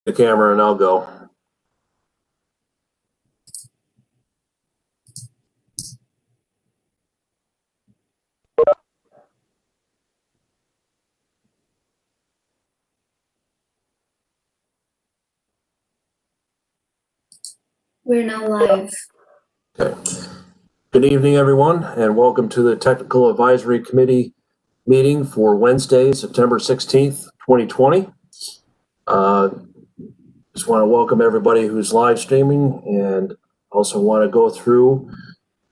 the camera and I'll go. We're now live. Okay. Good evening, everyone, and welcome to the Technical Advisory Committee meeting for Wednesday, September 16th, 2020. Just want to welcome everybody who's live streaming and also want to go through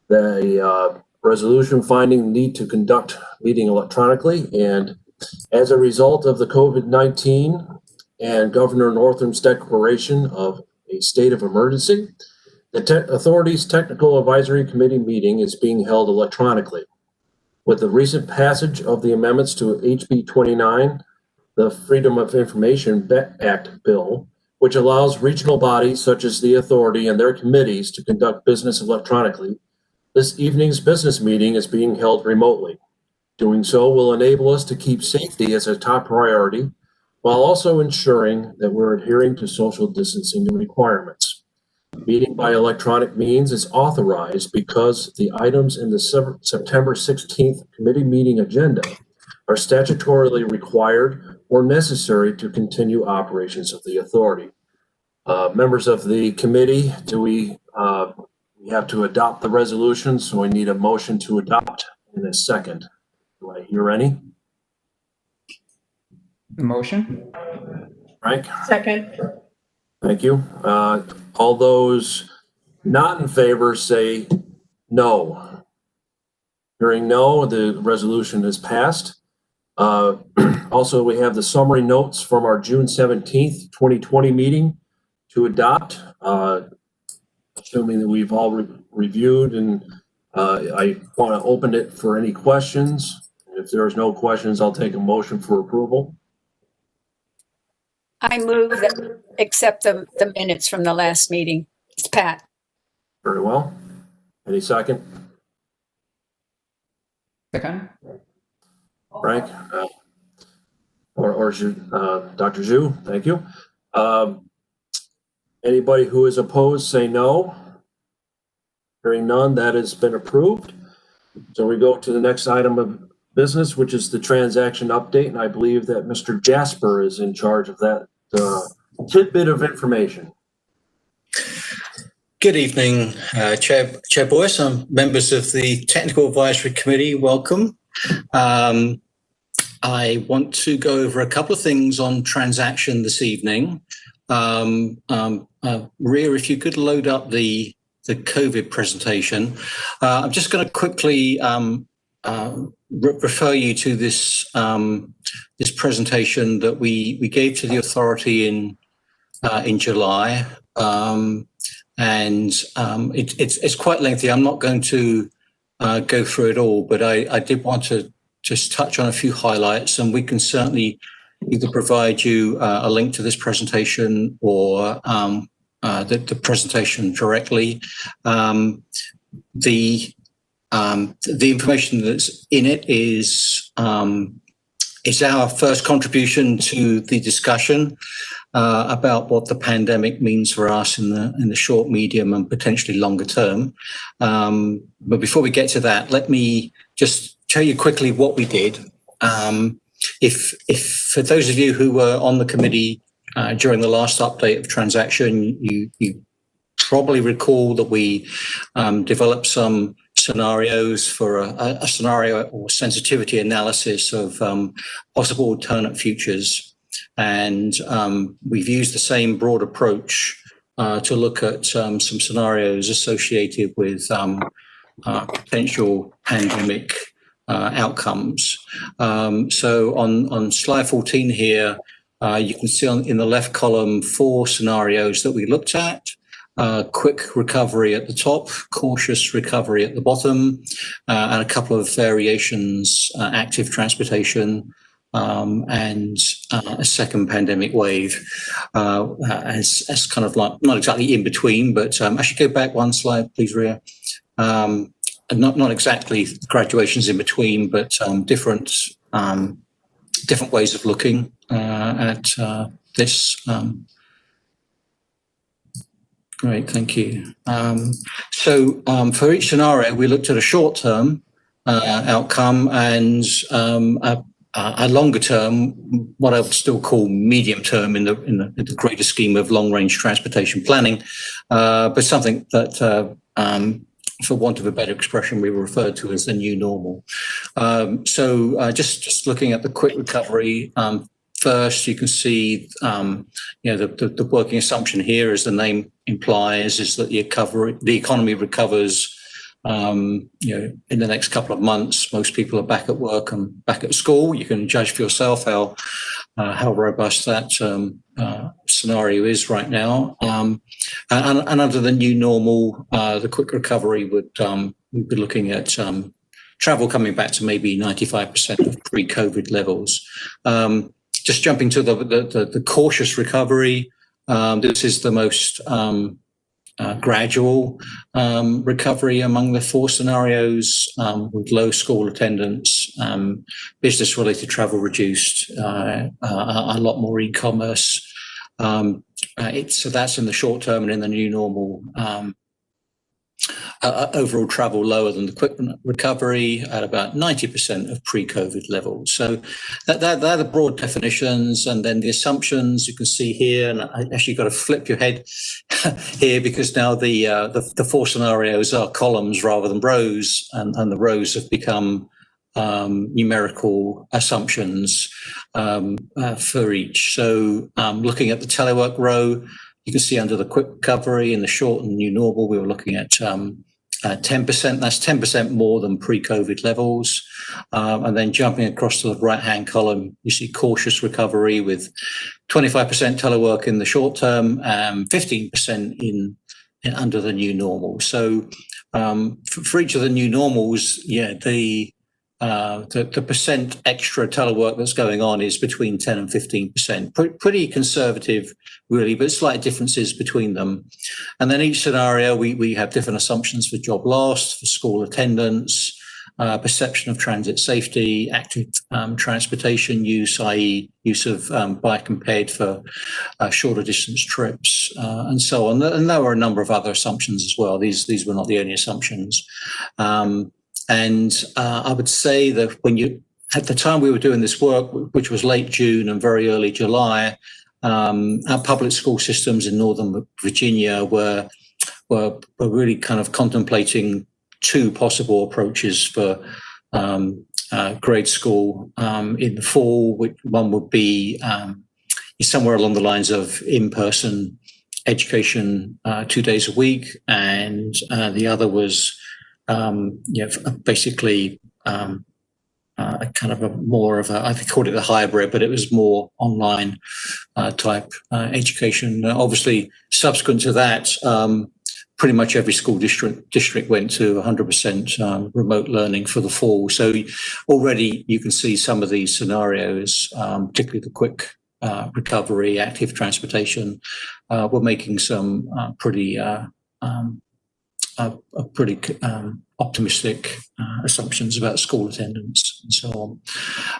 the resolution finding the need to conduct meeting electronically. And as a result of the COVID-19 and Governor Northam's declaration of a state of emergency, the authority's Technical Advisory Committee meeting is being held electronically. With the recent passage of the amendments to HB 29, the Freedom of Information Act bill, which allows regional bodies such as the authority and their committees to conduct business electronically, this evening's business meeting is being held remotely. Doing so will enable us to keep safety as a top priority, while also ensuring that we're adhering to social distancing requirements. Meeting by electronic means is authorized because the items in the September 16th committee meeting agenda are statutorily required or necessary to continue operations of the authority. Members of the committee, we have to adopt the resolution, so we need a motion to adopt in a second. Do I hear any? Motion. Frank? Second. Thank you. All those not in favor say no. Hearing no, the resolution is passed. Also, we have the summary notes from our June 17th, 2020 meeting to adopt, assuming that we've all reviewed, and I want to open it for any questions. If there's no questions, I'll take a motion for approval. I move that accept the minutes from the last meeting. It's Pat. Very well. Any second? Second. Frank? Or Dr. Zhu, thank you. Anybody who is opposed, say no. Hearing none, that has been approved. So we go to the next item of business, which is the transaction update, and I believe that Mr. Jasper is in charge of that tidbit of information. Good evening, Chair Boyce and members of the Technical Advisory Committee. Welcome. I want to go over a couple of things on transaction this evening. Ria, if you could load up the COVID presentation. I'm just going to quickly refer you to this this presentation that we gave to the authority in July, and it's quite lengthy. I'm not going to go through it all, but I did want to just touch on a few highlights, and we can certainly either provide you a link to this presentation or the presentation directly. The information that's in it is our first contribution to the discussion about what the pandemic means for us in the short, medium, and potentially longer term. But before we get to that, let me just tell you quickly what we did. If for those of you who were on the committee during the last update of transaction, you probably recall that we developed some scenarios for a scenario or sensitivity analysis of possible alternate futures. And we've used the same broad approach to look at some scenarios associated with potential pandemic outcomes. So on slide 14 here, you can see in the left column 4 scenarios that we looked at. Quick recovery at the top, cautious recovery at the bottom, and a couple of variations, active transportation, and a second pandemic wave, as kind of like, not exactly in between, but I should go back one slide, please, Ria. Not exactly graduations in between, but different ways of looking at this Great, thank you. For each scenario, we looked at a short-term outcome and a longer term, what I would still call medium term in the greater scheme of long-range transportation planning, but something that, for want of a better expression, we refer to as the new normal. Just looking at the quick recovery. First, you can see, the working assumption here, as the name implies, is that the economy recovers, in the next couple of months. Most people are back at work and back at school. You can judge for yourself how robust that scenario is right now. And under the new normal, the quick recovery we'd be looking at travel coming back to maybe 95% of pre-COVID levels. Just jumping to the cautious recovery, this is the most gradual recovery among the four scenarios, with low school attendance, business-related travel reduced, a lot more e-commerce. So that's in the short term, and in the new normal, overall travel lower than the quick recovery at about 90% of pre-COVID levels. So they're the broad definitions, and then the assumptions you can see here. And I actually got to flip your head here, because now the four scenarios are columns rather than rows, and the rows have become numerical assumptions for each. So looking at the telework row, you can see under the quick recovery in the short and new normal, we were looking at 10%. That's 10% more than pre-COVID levels. And then jumping across to the right-hand column, you see cautious recovery with 25% telework in the short term, 15% in under the new normal. So for each of the new normals, the percent extra telework that's going on is between 10 and 15%. Pretty conservative, really, but slight differences between them. And then each scenario, we have different assumptions for job loss, for school attendance, perception of transit safety, active transportation use, i.e. use of bike and ped for shorter distance trips, and so on. And there were a number of other assumptions as well. These were not the only assumptions. And I would say that at the time we were doing this work, which was late June and very early July, our public school systems in Northern Virginia were really kind of contemplating two possible approaches for grade school in the fall. One would be somewhere along the lines of in-person education 2 days a week, and the other was basically a kind of I called it a hybrid, but it was more online type education. Obviously, subsequent to that, pretty much every school district went to 100% remote learning for the fall. So already you can see some of these scenarios, particularly the quick recovery, active transportation, were making some pretty optimistic assumptions about school attendance and so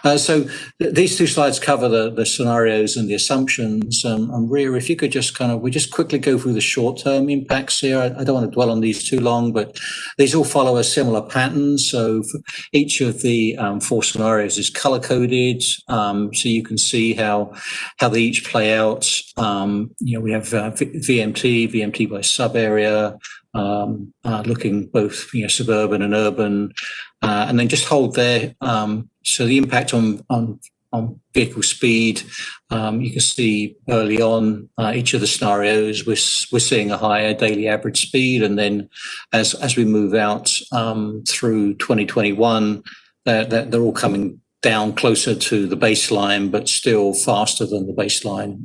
on. So these two slides cover the scenarios and the assumptions. And Rhea, if you could we just quickly go through the short-term impacts here. I don't want to dwell on these too long, but these all follow a similar pattern. So for each of the four scenarios is color-coded, so you can see how they each play out. We have VMT by sub-area, looking both suburban and urban, and then just hold there. So the impact on vehicle speed, you can see early on each of the scenarios we're seeing a higher daily average speed, and then as we move out through 2021, they're all coming down closer to the baseline, but still faster than the baseline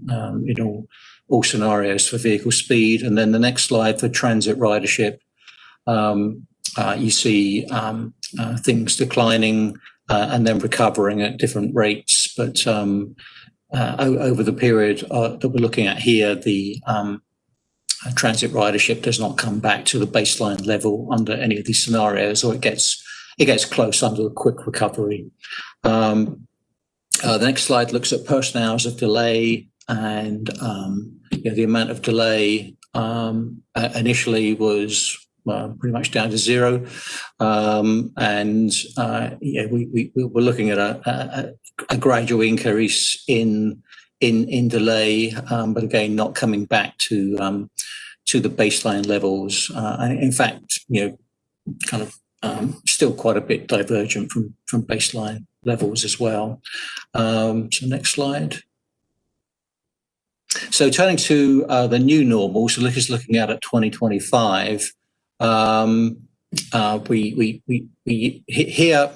in all scenarios for vehicle speed. And then the next slide for transit ridership, you see things declining and then recovering at different rates. But over the period that we're looking at here, the transit ridership does not come back to the baseline level under any of these scenarios, or it gets close under the quick recovery. The next slide looks at person hours of delay, and the amount of delay initially was pretty much down to zero, and we were looking at a gradual increase in delay, but again not coming back to the baseline levels. In fact, kind of still quite a bit divergent from baseline levels as well. So next slide. So turning to the new normal, so just looking at 2025, we here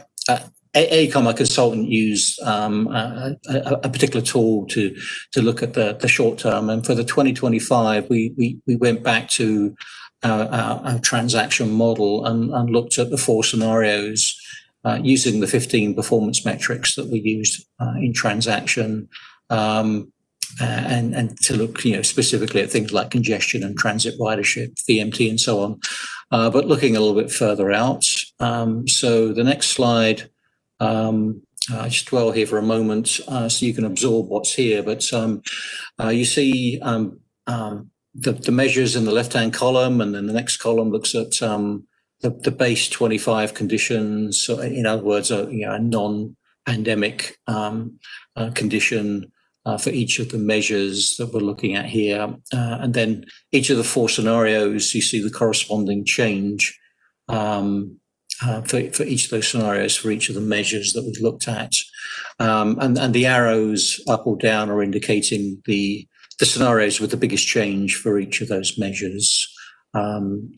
AECOM, a consultant, used a particular tool to look at the short term, and for the 2025, we went back to our transaction model and looked at the 4 scenarios using the 15 performance metrics that we used in transaction. And to look, specifically at things like congestion and transit ridership, VMT, and so on, but looking a little bit further out. So the next slide, I just dwell here for a moment so you can absorb what's here. But you see the measures in the left-hand column, and then the next column looks at the base 25 conditions. So in other words, a non-pandemic condition. For each of the measures that we're looking at here. And then each of the 4 scenarios, you see the corresponding change for each of those scenarios for each of the measures that we've looked at. And the arrows up or down are indicating the scenarios with the biggest change for each of those measures.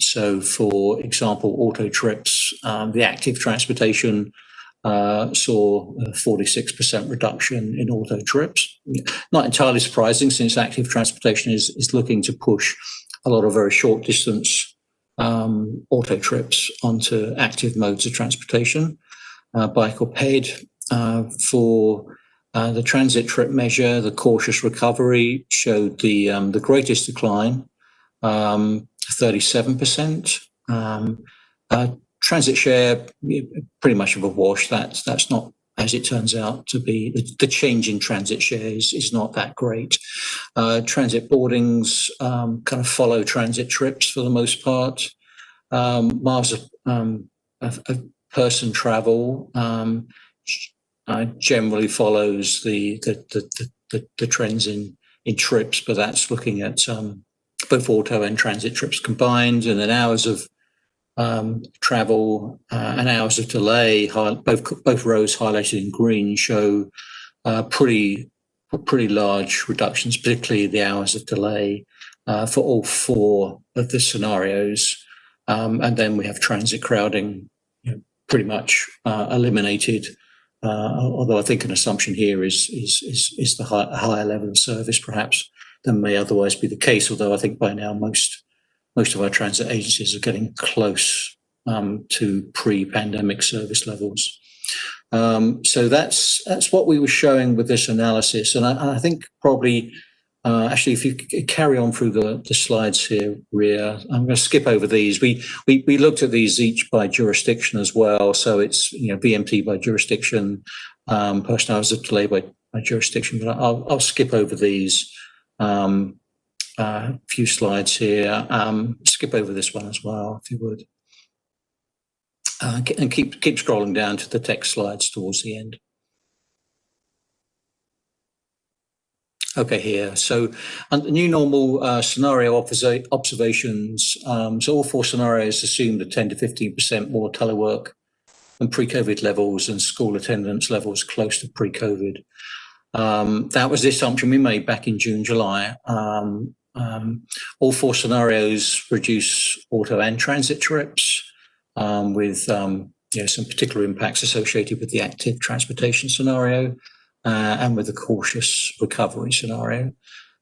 So for example, auto trips, the active transportation saw a 46% reduction in auto trips. Not entirely surprising, since active transportation is looking to push a lot of very short distance auto trips onto active modes of transportation, bike or ped. For the transit trip measure, the cautious recovery showed the greatest decline, 37%. Transit share, pretty much of a wash. That's not, as it turns out to be, the change in transit share is not that great. Transit boardings kind of follow transit trips for the most part. Miles of person travel generally follows the trends in trips, but that's looking at both auto and transit trips combined, and then hours of travel and hours of delay, both rows highlighted in green, show pretty large reductions, particularly the hours of delay for all 4 of the scenarios. And then we have transit crowding pretty much eliminated, although I think an assumption here is the higher level of service perhaps than may otherwise be the case, although I think by now most of our transit agencies are getting close to pre-pandemic service levels. So that's what we were showing with this analysis. And I think probably, actually, if you carry on through the slides here, Ria, I'm going to skip over these. We looked at these each by jurisdiction as well. So it's VMT by jurisdiction, person hours of delay by jurisdiction. But I'll skip over these. A few slides here. Skip over this one as well, if you would. And keep scrolling down to the text slides towards the end. Okay, here. So the new normal scenario observations. So all 4 scenarios assumed a 10 to 15% more telework than pre-COVID levels and school attendance levels close to pre-COVID. That was the assumption we made back in June, July. All 4 scenarios reduce auto and transit trips with some particular impacts associated with the active transportation scenario and with the cautious recovery scenario.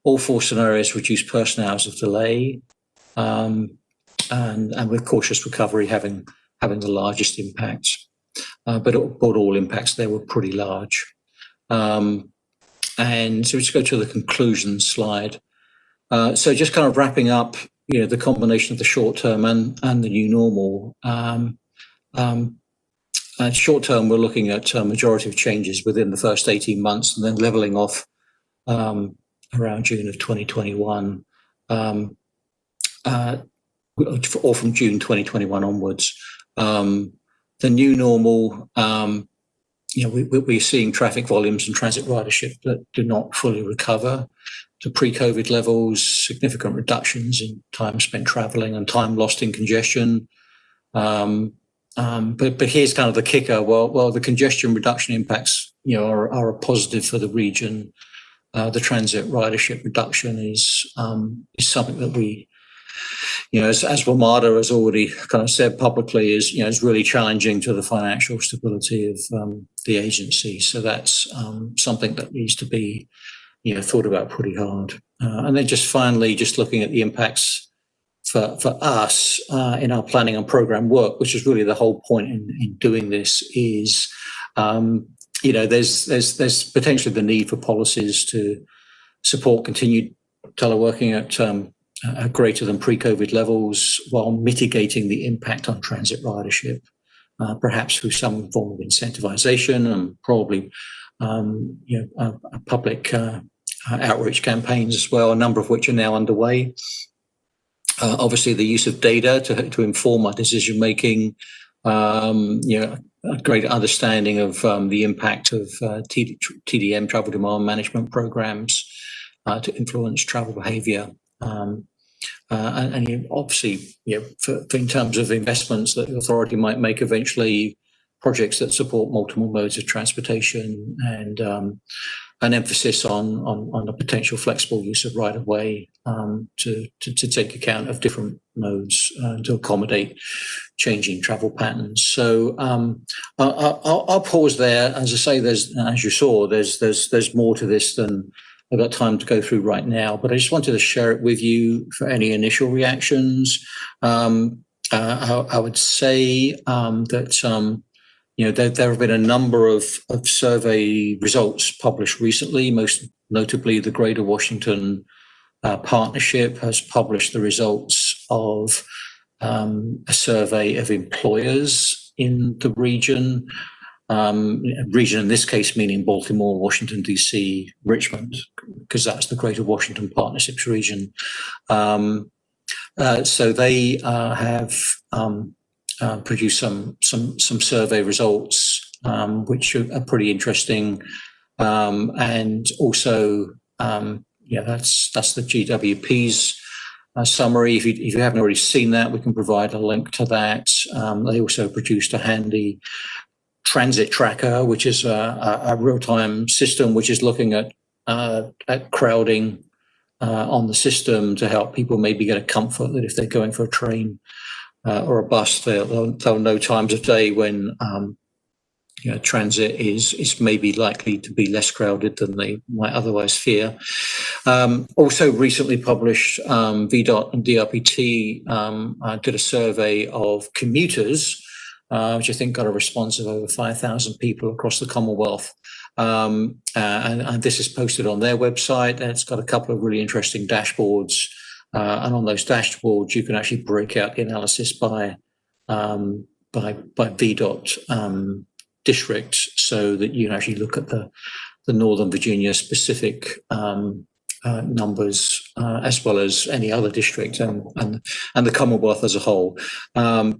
All 4 scenarios reduce person hours of delay and with cautious recovery having the largest impacts. But all impacts there were pretty large. And so let's go to the conclusion slide. So just kind of wrapping up, the combination of the short term and the new normal. Short term, we're looking at a majority of changes within the first 18 months and then leveling off around June of 2021. or from June 2021 onwards. The new normal, we're seeing traffic volumes and transit ridership that do not fully recover to pre-COVID levels, significant reductions in time spent traveling and time lost in congestion. But here's kind of the kicker. Well, the congestion reduction impacts, are a positive for the region. The transit ridership reduction is something that we, as WMATA has already kind of said publicly, is really challenging to the financial stability of the agency. So that's something that needs to be, thought about pretty hard. And then just finally, just looking at the impacts for us in our planning and program work, which is really the whole point in doing this, is there's potentially the need for policies to support continued teleworking at greater than pre-COVID levels while mitigating the impact on transit ridership, perhaps through some form of incentivization and probably public outreach campaigns as well, a number of which are now underway. Obviously, the use of data to inform our decision making, a greater understanding of the impact of TDM, travel demand management programs, to influence travel behaviour, and obviously, for in terms of investments that the authority might make eventually, projects that support multiple modes of transportation, and an emphasis on the potential flexible use of right of way to take account of different modes to accommodate changing travel patterns. So I'll pause there. As I say, as you saw, there's more to this than I've got time to go through right now. But I just wanted to share it with you for any initial reactions. I would say that. There have been a number of survey results published recently, most notably the Greater Washington Partnership has published the results of a survey of employers in the region. Region in this case meaning Baltimore, Washington, D.C., Richmond, because that's the Greater Washington Partnership's region. So they have produce some survey results which are pretty interesting, and also that's the GWP's summary. If you haven't already seen that, we can provide a link to that. They also produced a handy transit tracker, which is a real-time system which is looking at crowding on the system to help people maybe get a comfort that if they're going for a train or a bus, they'll know times of day when transit is maybe likely to be less crowded than they might otherwise fear. Also recently published, VDOT and DRPT did a survey of commuters, which I think got a response of over 5,000 people across the Commonwealth. And this is posted on their website, and it's got a couple of really interesting dashboards. And on those dashboards, you can actually break out the analysis by VDOT district, so that you can actually look at the Northern Virginia specific numbers, as well as any other district and the Commonwealth as a whole. The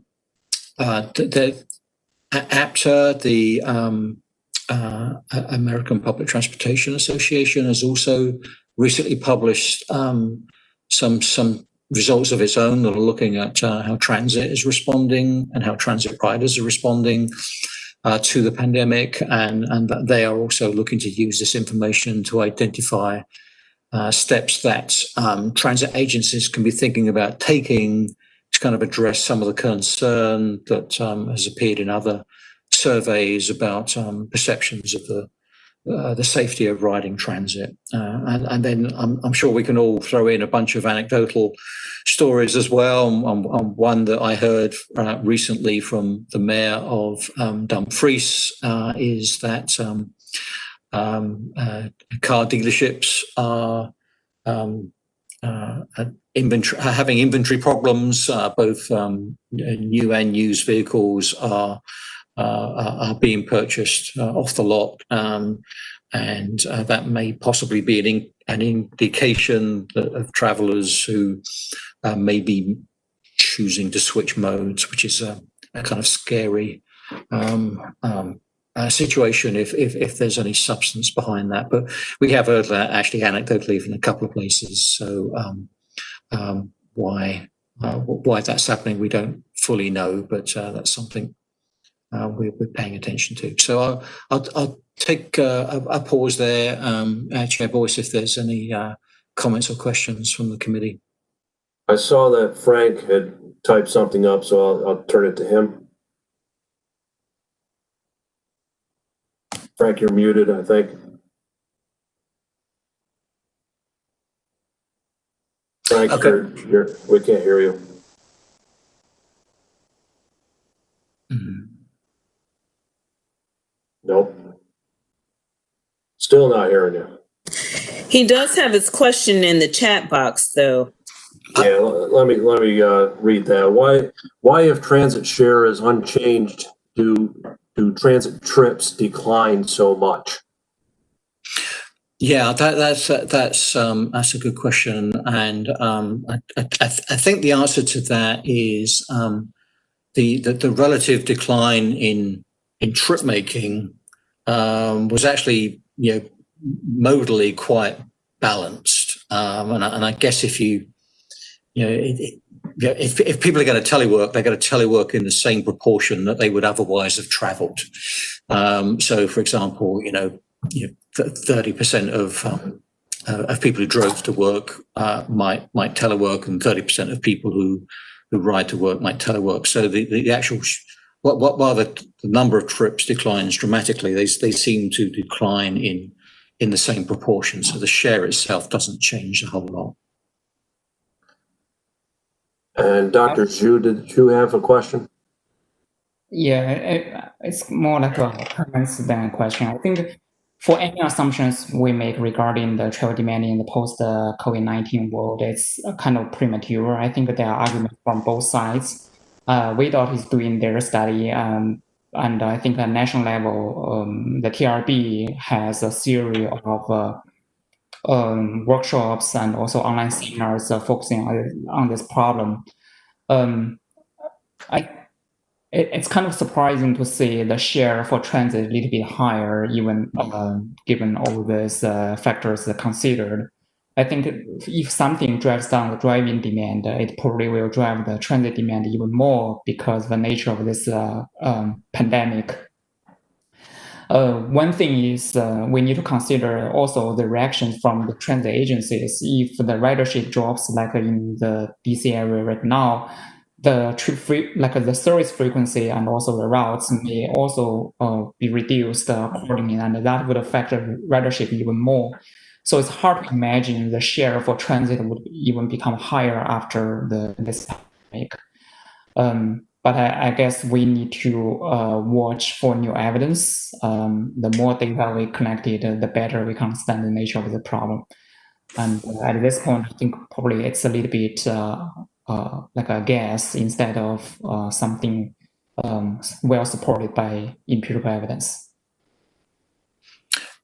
APTA, the American Public Transportation Association, has also recently published some results of its own that are looking at how transit is responding and how transit riders are responding to the pandemic, and they are also looking to use this information to identify steps that transit agencies can be thinking about taking to kind of address some of the concern that has appeared in other surveys about perceptions of the safety of riding transit. And then I'm sure we can all throw in a bunch of anecdotal stories as well. One that I heard recently from the mayor of Dumfries is that car dealerships are having inventory problems. Both new and used vehicles are being purchased off the lot, and that may possibly be an indication of travellers who may be choosing to switch modes, which is a kind of scary situation if there's any substance behind that. But we have heard that actually anecdotally from a couple of places. So why that's happening, we don't fully know, but that's something we're paying attention to. So I'll take a pause there, Chair Boyce, if there's any comments or questions from the committee. I saw that Frank had typed something up, so I'll turn it to him. Frank, you're muted, I think. Frank, okay. We can't hear you. Nope. Still not hearing you. He does have his question in the chat box, though. Yeah, let me read that. Why, if transit share is unchanged, do transit trips decline so much? Yeah, that's a good question, and I think the answer to that is the relative decline in trip making was actually modally quite balanced, and I guess if if people are going to telework, they're going to telework in the same proportion that they would otherwise have travelled. So, for example, 30% of people who drove to work might telework, and 30% of people who ride to work might telework. So the actual while the number of trips declines dramatically, they seem to decline in the same proportion. So the share itself doesn't change a whole lot. And Dr. Zhu, did you have a question? Yeah, it's more like a comment than a question. I think for any assumptions we make regarding the travel demand in the post-COVID-19 world, it's kind of premature. I think there are arguments from both sides. WDOT is doing their study, and I think at national level, the TRB has a series of workshops and also online seminars focusing on this problem. It's kind of surprising to see the share for transit a little bit higher, even given all these factors considered. I think if something drives down the driving demand, it probably will drive the transit demand even more because of the nature of this pandemic. One thing is we need to consider also the reactions from the transit agencies. If the ridership drops, like in the DC area right now, the the service frequency and also the routes may also be reduced accordingly, and that would affect the ridership even more. So it's hard to imagine the share for transit would even become higher after this pandemic. But I guess we need to watch for new evidence. The more data we collected, the better we can understand the nature of the problem. And at this point, I think probably it's a little bit like a guess instead of something well supported by empirical evidence.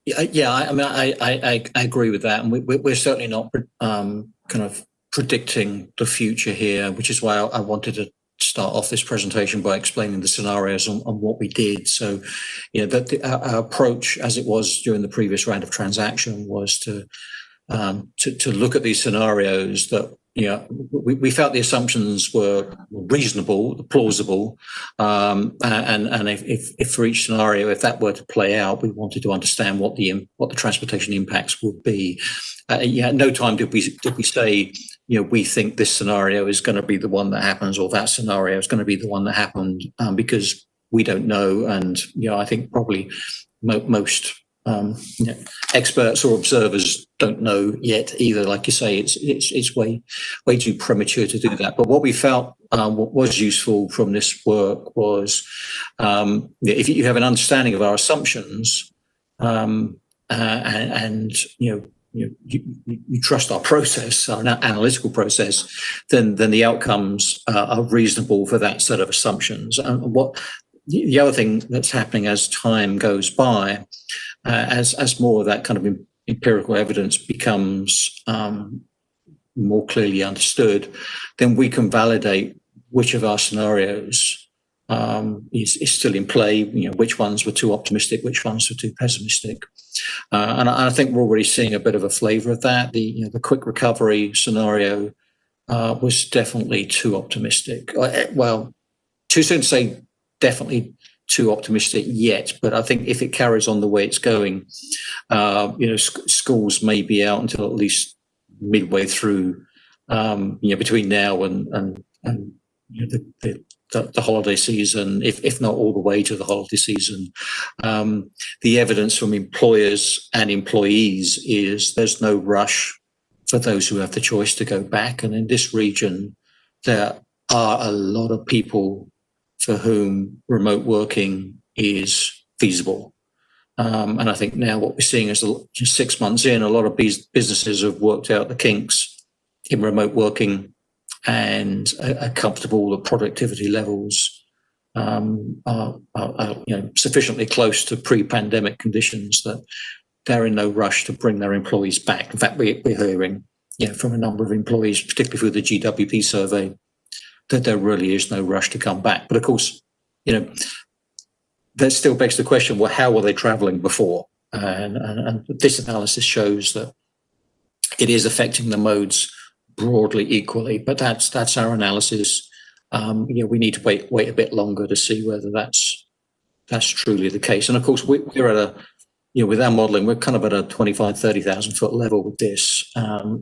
Yeah, I mean, I agree with that, and we're certainly not kind of predicting the future here, which is why I wanted to start off this presentation by explaining the scenarios on what we did. So, our approach, as it was during the previous round of transaction, was to look at these scenarios that we felt the assumptions were reasonable, plausible, and if for each scenario, if that were to play out, we wanted to understand what the transportation impacts would be. At no time did we say we think this scenario is going to be the one that happens, or that scenario is going to be the one that happened, because we don't know, and I think probably most experts or observers don't know yet either. Like you say, it's way too premature to do that. But what we felt what was useful from this work was if you have an understanding of our assumptions and you trust our process, our analytical process, then the outcomes are reasonable for that set of assumptions. And what the other thing that's happening as time goes by, as more of that kind of empirical evidence becomes more clearly understood, then we can validate which of our scenarios is still in play, which ones were too optimistic, which ones were too pessimistic. And I think we're already seeing a bit of a flavour of that. The quick recovery scenario was definitely too optimistic. Well, too soon to say definitely too optimistic yet, but I think if it carries on the way it's going, schools may be out until at least midway through, between now and the holiday season, if not all the way to the holiday season. The evidence from employers and employees is there's no rush for those who have the choice to go back. And in this region, there are a lot of people for whom remote working is feasible. And I think now what we're seeing is just 6 months in, a lot of these businesses have worked out the kinks in remote working and are comfortable that productivity levels are sufficiently close to pre-pandemic conditions that they're in no rush to bring their employees back. In fact, we're hearing from a number of employees, particularly through the GWP survey, that there really is no rush to come back. But of course, that still begs the question, well, how were they traveling before? And this analysis shows that it is affecting the modes broadly equally, but that's our analysis. We need to wait a bit longer to see whether that's truly the case. And of course, we're at with our modelling, we're kind of at a 25, 30,000 foot level with this.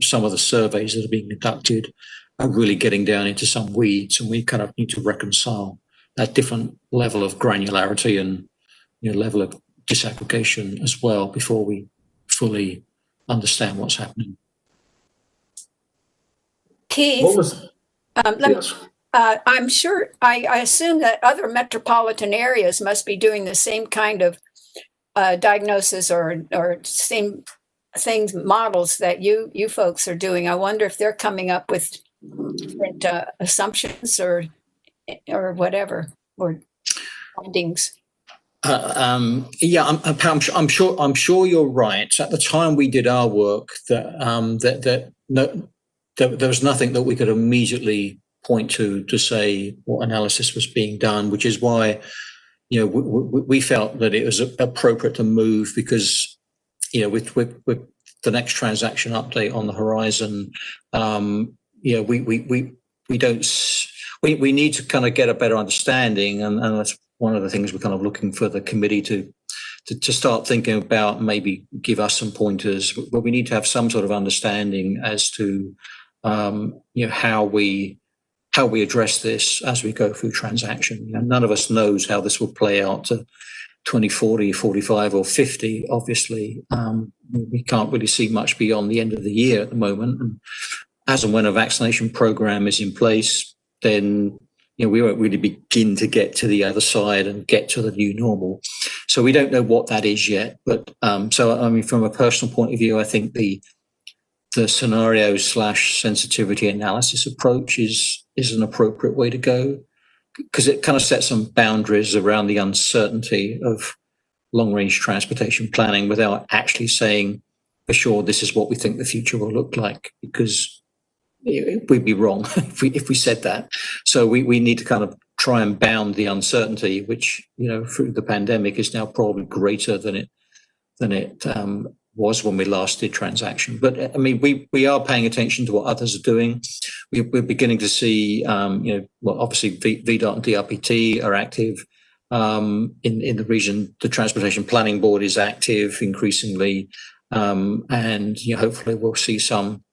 Some of the surveys that are being conducted are really getting down into some weeds, and we kind of need to reconcile that different level of granularity and level of disaggregation as well before we fully understand what's happening. Keith, Yes. I'm sure, I assume that other metropolitan areas must be doing the same kind of diagnosis or same things, models that you folks are doing. I wonder if they're coming up with different assumptions or whatever, or findings. I'm sure you're right. At the time we did our work, there was nothing that we could immediately point to say what analysis was being done, which is why we felt that it was appropriate to move, because with the next transaction update on the horizon, we need to kind of get a better understanding, and that's one of the things we're kind of looking for the committee to start thinking about, maybe give us some pointers. But we need to have some sort of understanding as to how we address this as we go through transaction. None of us knows how this will play out to 2040, 45 or 50, obviously. We can't really see much beyond the end of the year at the moment. And as and when a vaccination program is in place, then we won't really begin to get to the other side and get to the new normal. So we don't know what that is yet. But from a personal point of view, I think the scenario/sensitivity analysis approach is an appropriate way to go, because it kind of sets some boundaries around the uncertainty of long-range transportation planning without actually saying for sure this is what we think the future will look like, because we'd be wrong if we said that. So we need to kind of try and bound the uncertainty, which through the pandemic is now probably greater than it was when we last did transaction. But I mean, we are paying attention to what others are doing. We're beginning to see, obviously VDOT and DRPT are active in the region. The Transportation Planning Board is active increasingly, and hopefully we'll see some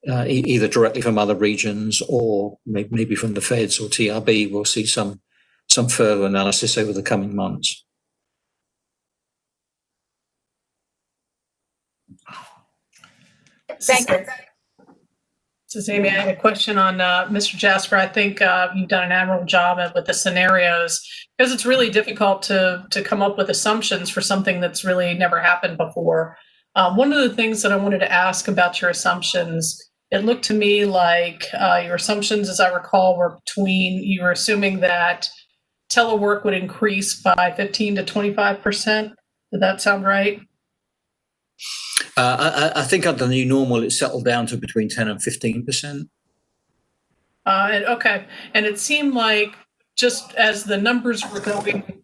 either directly from other regions or maybe from the Feds or TRB. We'll see some further analysis over the coming months. Thank you. This is Amy. I had a question on Mr. Jasper. I think you've done an admirable job with the scenarios, because it's really difficult to come up with assumptions for something that's really never happened before. One of the things that I wanted to ask about your assumptions, it looked to me like your assumptions, as I recall, were you were assuming that telework would increase by 15 to 25%. Did that sound right? I think under the new normal, it settled down to between 10 and 15%. Okay, and it seemed like just as the numbers were going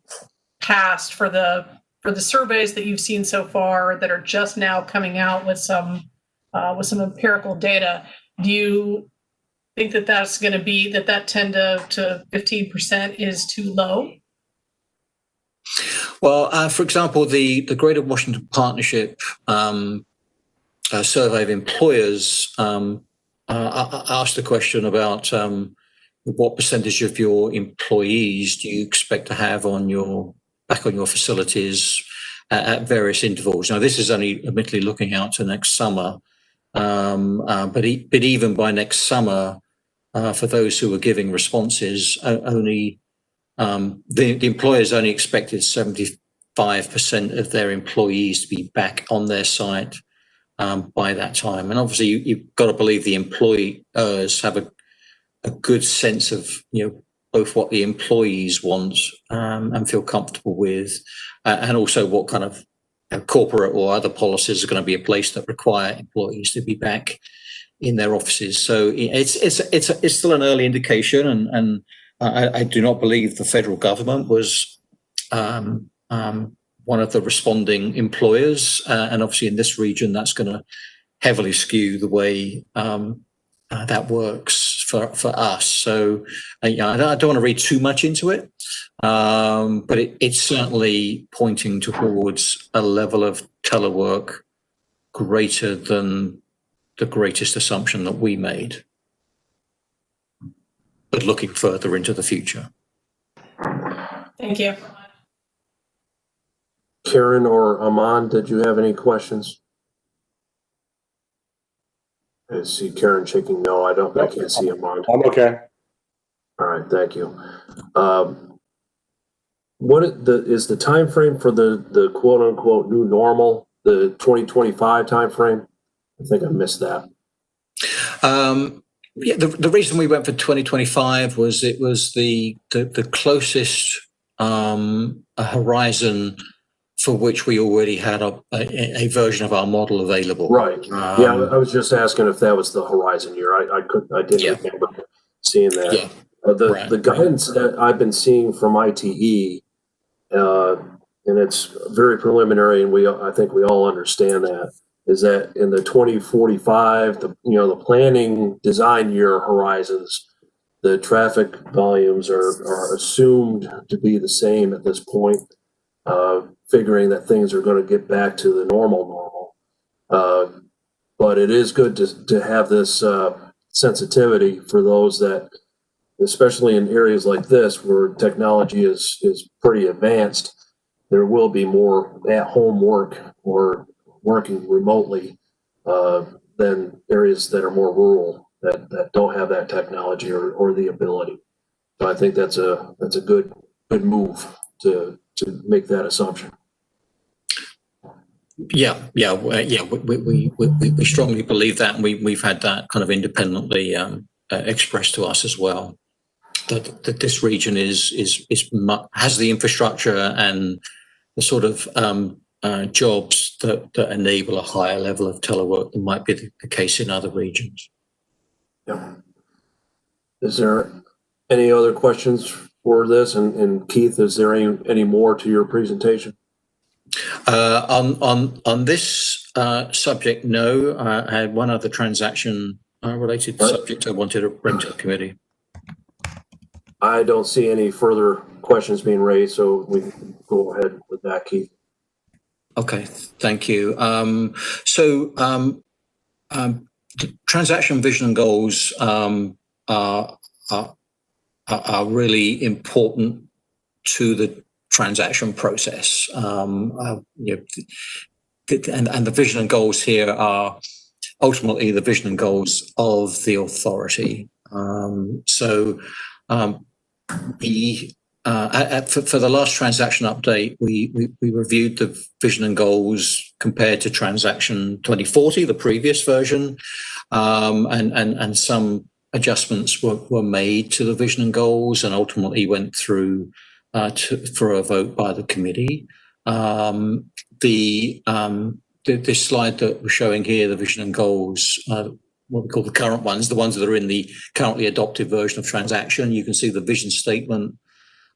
past for the surveys that you've seen so far that are just now coming out with some empirical data, do you think that that's going to be that 10 to 15% is too low? Well, for example, the Greater Washington Partnership survey of employers asked a question about what percentage of your employees do you expect to have back on your facilities at various intervals. Now, this is only admittedly looking out to next summer, but even by next summer, for those who were giving responses, only the employers only expected 75% of their employees to be back on their site by that time. And obviously, you've got to believe the employers have a good sense of both what the employees want and feel comfortable with, and also what kind of corporate or other policies are going to be in place that require employees to be back in their offices. So it's still an early indication, and I do not believe the federal government was one of the responding employers, and obviously in this region that's going to heavily skew the way that works for us. So I don't want to read too much into it, but it's certainly pointing towards a level of telework greater than the greatest assumption that we made, but looking further into the future. Thank you. Karen or Aman, did you have any questions? I see Karen shaking no. I can't see Aman. I'm okay. All right, thank you. What is the time frame for the quote unquote new normal, the 2025 time frame? I think I missed that. Yeah, the reason we went for 2025 was it was the closest horizon for which we already had a version of our model available. Right. Yeah, I was just asking if that was the horizon year. I didn't remember seeing that. Yeah. The guidance that I've been seeing from ITE, and it's very preliminary, and I think we all understand that, is that in the 2045, the planning design year horizons, the traffic volumes are assumed to be the same at this point, figuring that things are going to get back to the normal. But it is good to have this sensitivity for those that, especially in areas like this where technology is pretty advanced, there will be more at-home work or working remotely than areas that are more rural that don't have that technology or the ability. So I think that's a good move to make that assumption. Yeah. We strongly believe that, and we've had that kind of independently expressed to us as well. That this region has the infrastructure and the sort of jobs that enable a higher level of telework than might be the case in other regions. Yeah. Is there any other questions for this? And Keith, is there any more to your presentation? On this subject, no. I had one other transaction related subject I wanted to bring to the committee. I don't see any further questions being raised, so we can go ahead with that, Keith. Okay, thank you. The transaction vision and goals are really important to the transaction process. And the vision and goals here are ultimately the vision and goals of the authority. For the last transaction update, we reviewed the vision and goals compared to transaction 2040, the previous version, and some adjustments were made to the vision and goals, and ultimately went through for a vote by the committee. The this slide that we're showing here, the vision and goals, what we call the current ones, the ones that are in the currently adopted version of transaction. You can see the vision statement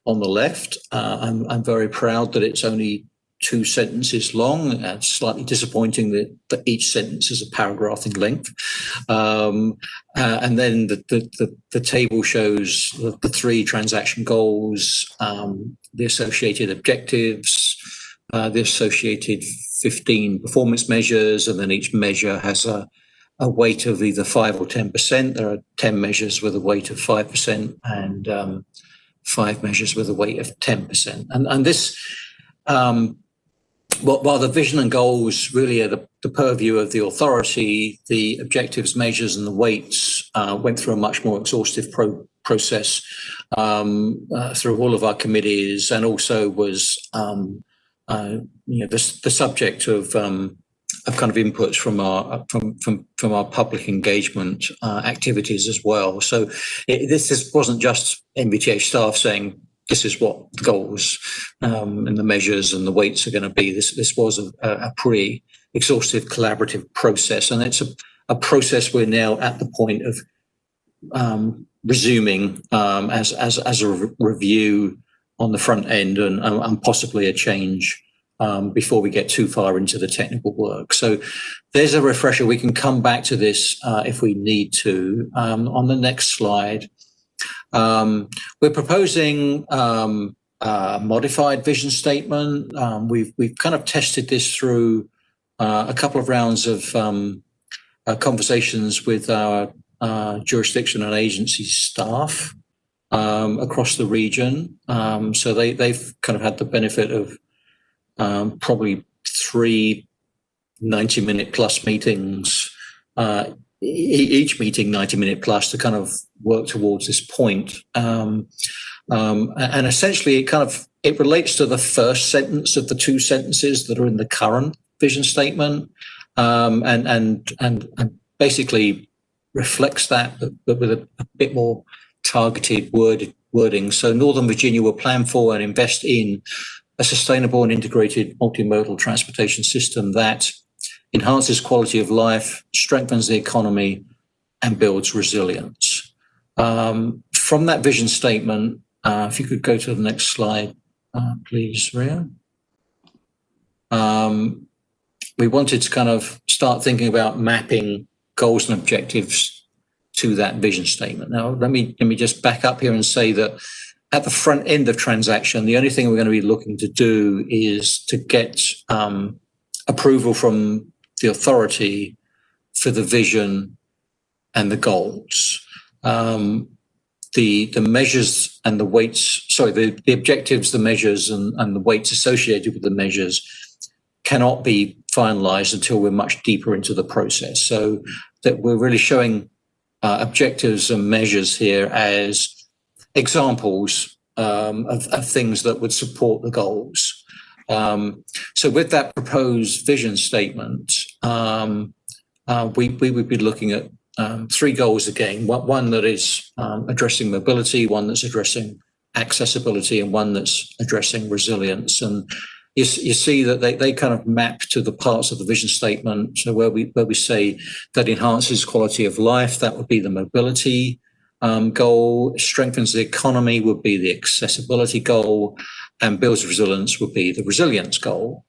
on the left. I'm very proud that it's only 2 sentences long. It's slightly disappointing that each sentence is a paragraph in length. And then the table shows the 3 transaction goals, the associated objectives, the associated 15 performance measures, and then each measure has a weight of either 5 or 10%. There are 10 measures with a weight of 5% and 5 measures with a weight of 10%. And this, while the vision and goals really are the purview of the authority, the objectives, measures, and the weights went through a much more exhaustive process through all of our committees, and also was the subject of kind of inputs from our public engagement activities as well. So this wasn't just NVTA staff saying this is what the goals and the measures and the weights are going to be. This was a pretty exhaustive collaborative process, and it's a process we're now at the point of resuming as a review on the front end and possibly a change before we get too far into the technical work. So there's a refresher. We can come back to this if we need to. On the next slide, we're proposing a modified vision statement. We've kind of tested this through a couple of rounds of conversations with our jurisdiction and agency staff across the region. So they've kind of had the benefit of probably 3 90-minute plus meetings, each meeting 90-minute plus, to kind of work towards this point. And essentially it relates to the first sentence of the 2 sentences that are in the current vision statement, and basically reflects that, but with a bit more targeted wording. So Northern Virginia will plan for and invest in a sustainable and integrated multimodal transportation system that enhances quality of life, strengthens the economy, and builds resilience. From that vision statement, if you could go to the next slide, please, Ria. We wanted to kind of start thinking about mapping goals and objectives to that vision statement. Now, let me just back up here and say that at the front end of transaction, the only thing we're going to be looking to do is to get approval from the authority for the vision and the goals. The measures and the weights, the objectives, the measures, and the weights associated with the measures cannot be finalized until we're much deeper into the process. So that we're really showing objectives and measures here as examples of things that would support the goals. So with that proposed vision statement, we would be looking at 3 goals again. One that is addressing mobility, one that's addressing accessibility, and one that's addressing resilience. And you see that they kind of map to the parts of the vision statement. So where we say that enhances quality of life, that would be the mobility goal, strengthens the economy would be the accessibility goal, and builds resilience would be the resilience goal.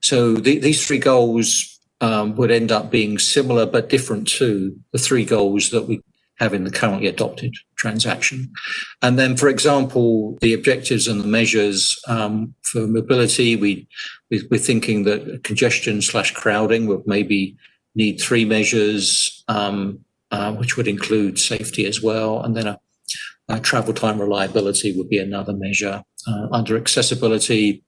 So these 3 goals would end up being similar but different to the 3 goals that we have in the currently adopted transaction. And then, for example, the objectives and the measures for mobility, we're thinking that congestion/crowding would maybe need 3 measures, which would include safety as well. And then a travel time reliability would be another measure. Under accessibility,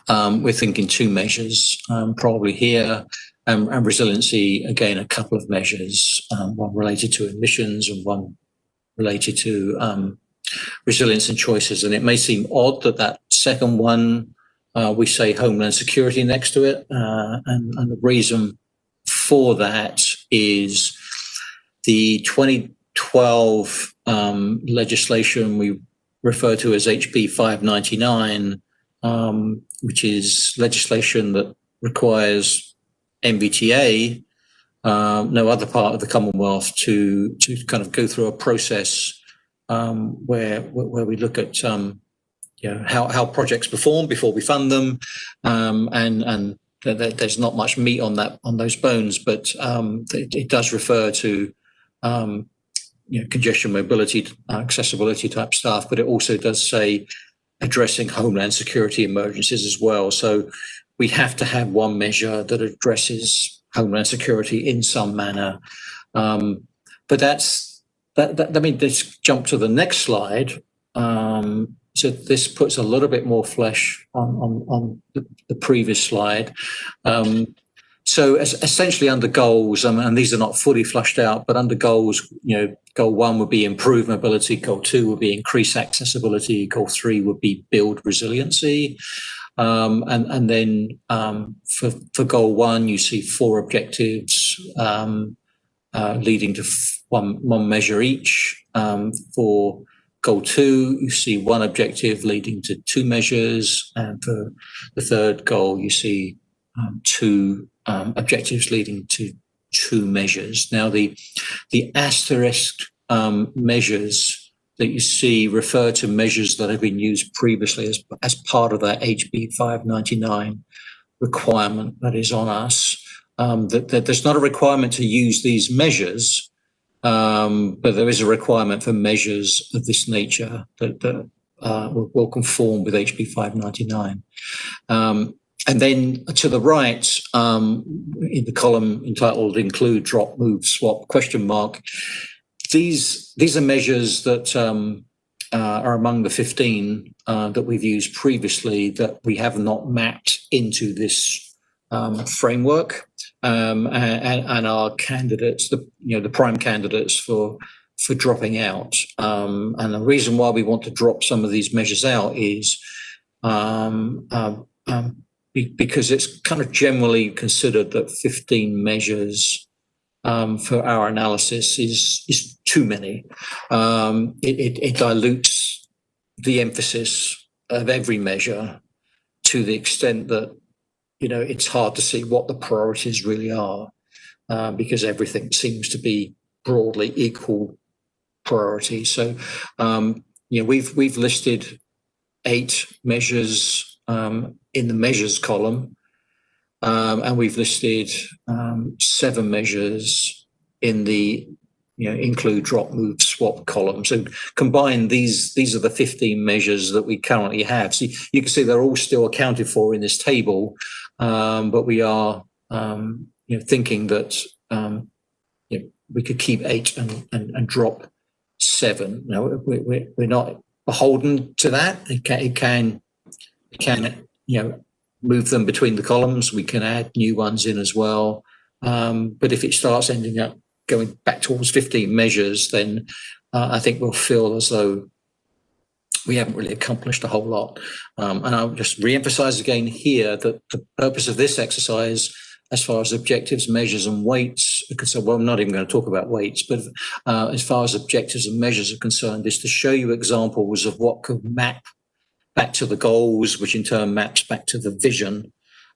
we're thinking 2 measures probably here. And resiliency, again, a couple of measures, one related to emissions and one related to resilience and choices. And it may seem odd that second one, we say Homeland Security next to it. And the reason for that is the 2012 legislation we refer to as HB 599, which is legislation that requires MBTA, no other part of the Commonwealth to kind of go through a process where we look at how projects perform before we fund them, and there's not much meat on those bones, but it does refer to congestion, mobility, accessibility type stuff, but it also does say addressing homeland security emergencies as well. So we have to have one measure that addresses homeland security in some manner. But that's that. I mean, let's jump to the next slide. So this puts a little bit more flesh on the previous slide. So essentially under goals, and these are not fully flushed out, but under goals, goal 1 would be improve mobility, goal 2 would be increase accessibility, goal 3 would be build resiliency. And then for goal 1, you see 4 objectives leading to one measure each. For goal 2, you see 1 objective leading to 2 measures. And for the third goal, you see 2 objectives leading to 2 measures. Now, the asterisk measures that you see refer to measures that have been used previously as part of that HB 599 requirement that is on us. That there's not a requirement to use these measures, but there is a requirement for measures of this nature that will conform with HB 599. And then to the right, in the column entitled Include, Drop, Move, Swap, ? These are measures that are among the 15 that we've used previously that we have not mapped into this framework, and are candidates, the prime candidates for dropping out. And the reason why we want to drop some of these measures out is because it's kind of generally considered that 15 measures for our analysis is too many. It dilutes the emphasis of every measure to the extent that it's hard to see what the priorities really are, because everything seems to be broadly equal priority. So we've listed 8 measures in the measures column, and we've listed 7 measures in the include, drop, move, swap column. So combined, these are the 15 measures that we currently have. So you can see they're all still accounted for in this table, but we are thinking that we could keep 8 and drop 7. Now we're not beholden to that. It can move them between the columns. We can add new ones in as well. But if it starts ending up going back towards 15 measures, then I think we'll feel as though we haven't really accomplished a whole lot. And I'll just re-emphasize again here that the purpose of this exercise, as far as objectives, measures, and weights are concerned, well, I'm not even going to talk about weights, but as far as objectives and measures are concerned, is to show you examples of what could map back to the goals, which in turn maps back to the vision.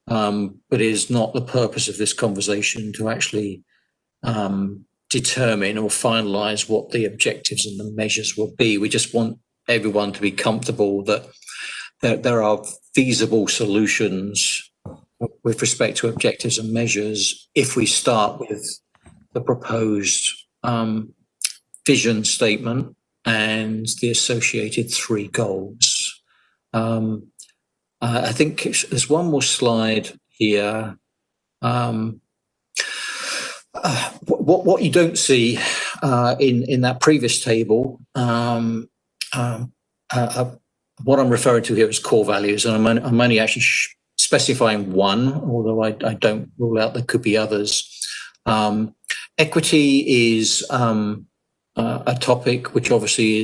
But it is not the purpose of this conversation to actually determine or finalize what the objectives and the measures will be. We just want everyone to be comfortable that there are feasible solutions with respect to objectives and measures if we start with the proposed vision statement and the associated 3 goals. I think there's one more slide here. What you don't see in that previous table, what I'm referring to here is core values, and I'm only actually specifying one, although I don't rule out there could be others. Equity is a topic which obviously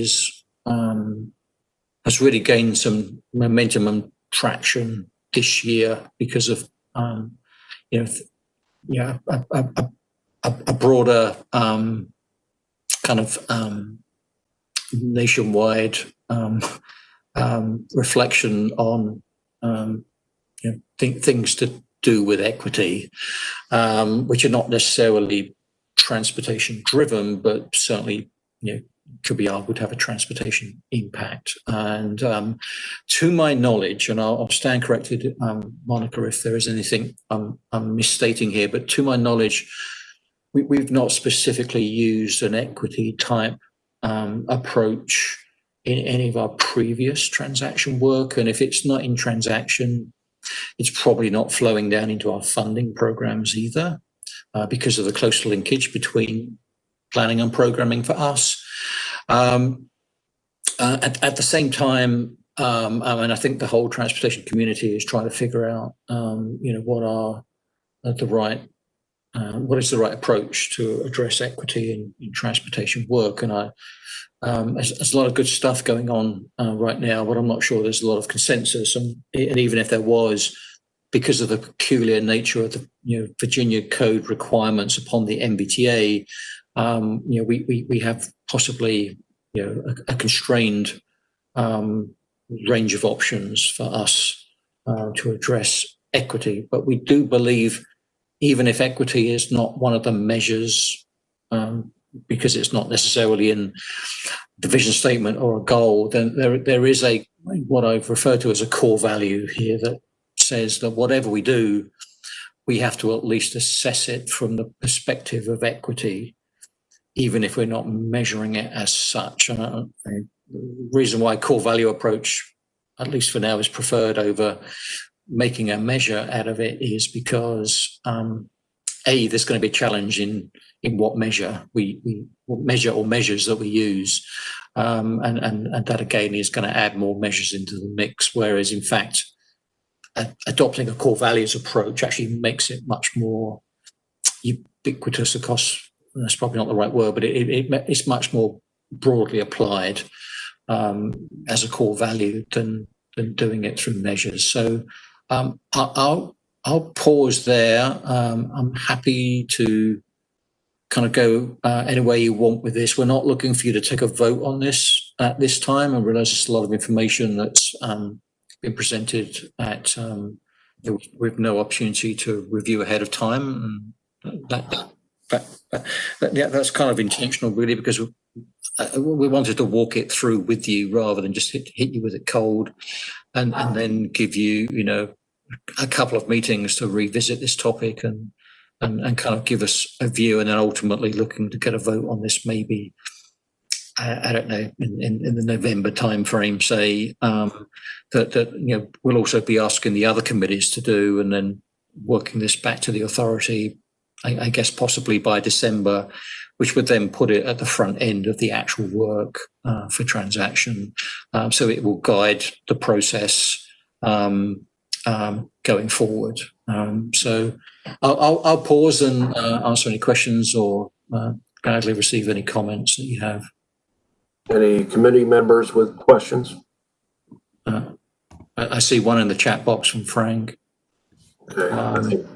has really gained some momentum and traction this year because of a broader kind of nationwide reflection on things to do with equity, which are not necessarily transportation driven, but certainly, could be argued to have a transportation impact. And to my knowledge, and I'll stand corrected, Monica, if there is anything I'm misstating here, but to my knowledge, we've not specifically used an equity type approach in any of our previous transaction work. And if it's not in transaction, it's probably not flowing down into our funding programs either, because of the close linkage between planning and programming for us. At the same time, and I think the whole transportation community is trying to figure out, what is the right approach to address equity in transportation work. And there's a lot of good stuff going on right now, but I'm not sure there's a lot of consensus. And even if there was, because of the peculiar nature of the Virginia Code requirements upon the MBTA, we have possibly a constrained range of options for us to address equity. But we do believe, even if equity is not one of the measures, because it's not necessarily in the vision statement or a goal, then there is what I've referred to as a core value here that says that whatever we do, we have to at least assess it from the perspective of equity, even if we're not measuring it as such. And the reason why core value approach, at least for now, is preferred over making a measure out of it is because there's going to be a challenge in what measure we measure or measures that we use, and that again is going to add more measures into the mix. Whereas in fact, adopting a core values approach actually makes it much more ubiquitous across. That's probably not the right word, but it's much more broadly applied as a core value than doing it through measures. So I'll pause there. I'm happy to kind of go any way you want with this. We're not looking for you to take a vote on this at this time. I realise there's a lot of information that's been presented with no opportunity to review ahead of time. And that's kind of intentional, really, because we wanted to walk it through with you rather than just hit you with it cold, and then give you, a couple of meetings to revisit this topic and kind of give us a view, and then ultimately looking to get a vote on this maybe, I don't know, in the November timeframe, say, that we'll also be asking the other committees to do, and then working this back to the authority, I guess possibly by December, which would then put it at the front end of the actual work for transaction. So it will guide the process going forward. So I'll pause and answer any questions, or gladly receive any comments that you have. Any committee members with questions? I see one in the chat box from Frank. Okay, I think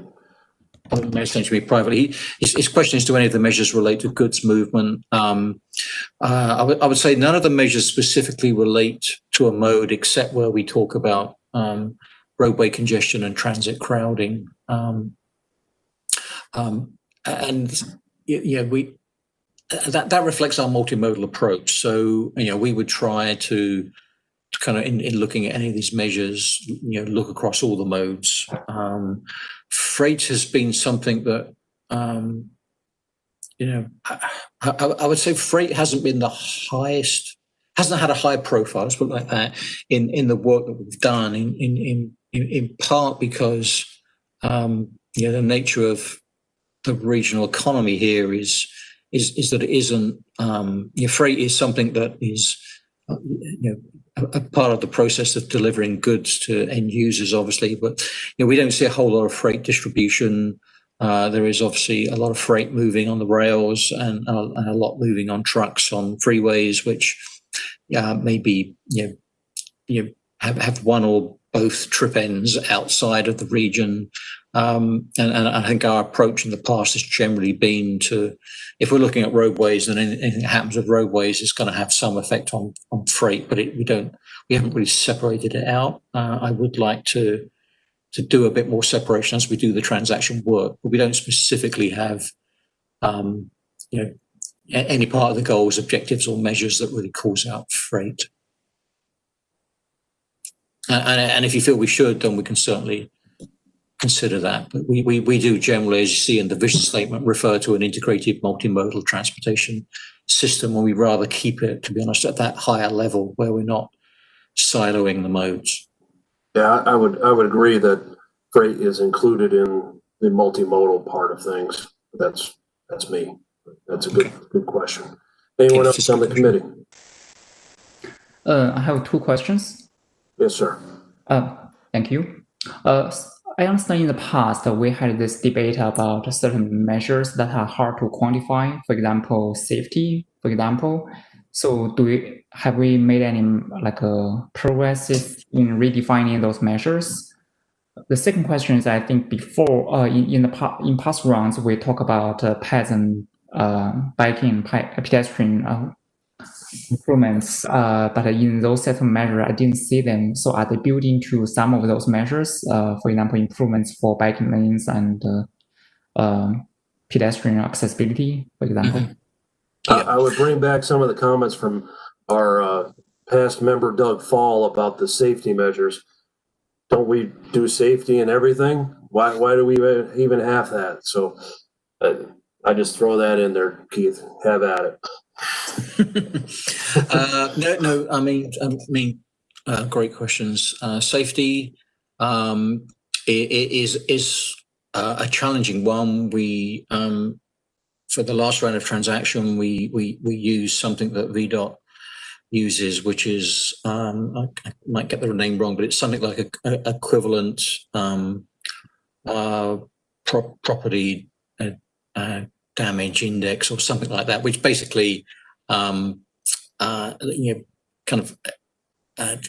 Sent to me privately. His question is, do any of the measures relate to goods movement? I would say none of the measures specifically relate to a mode, except where we talk about roadway congestion and transit crowding. That reflects our multimodal approach. So we would try to kind of, in looking at any of these measures, look across all the modes. Freight has been something that, I would say freight hasn't been the highest, hasn't had a high profile, let's put it like that, in the work that we've done, in part because, the nature of the regional economy here is that it isn't, freight is something that is, a part of the process of delivering goods to end users, obviously, but we don't see a whole lot of freight distribution. There is obviously a lot of freight moving on the rails and a lot moving on trucks on freeways, which maybe have one or both trip ends outside of the region. And I think our approach in the past has generally been to, if we're looking at roadways, and anything that happens with roadways is going to have some effect on freight, but we haven't really separated it out. I would like to do a bit more separation as we do the transaction work, but we don't specifically have, any part of the goals, objectives, or measures that really calls out freight. And if you feel we should, then we can certainly consider that. But we do generally, as you see in the vision statement, refer to an integrated multimodal transportation system, and we rather keep it, to be honest, at that higher level where we're not siloing the modes. Yeah, I would agree that freight is included in the multimodal part of things. That's me. That's a good question. Anyone else on the committee? I have two questions. Yes, sir. Thank you. I understand in the past we had this debate about certain measures that are hard to quantify. For example, safety. For example, so have we made any progress in redefining those measures? The second question is, I think before in past rounds we talk about pets and biking, pedestrian improvements, but in those set of measures, I didn't see them. So are they built into some of those measures? For example, improvements for biking lanes and pedestrian accessibility, for example? I would bring back some of the comments from our past member Doug Fall about the safety measures. Don't we do safety in everything? Why do we even have that? So I just throw that in there, Keith. Have at it. No. I mean, great questions. Safety is a challenging one. We for the last round of transaction, we use something that VDOT uses, which is I might get the name wrong, but it's something like a equivalent property damage index or something like that, which basically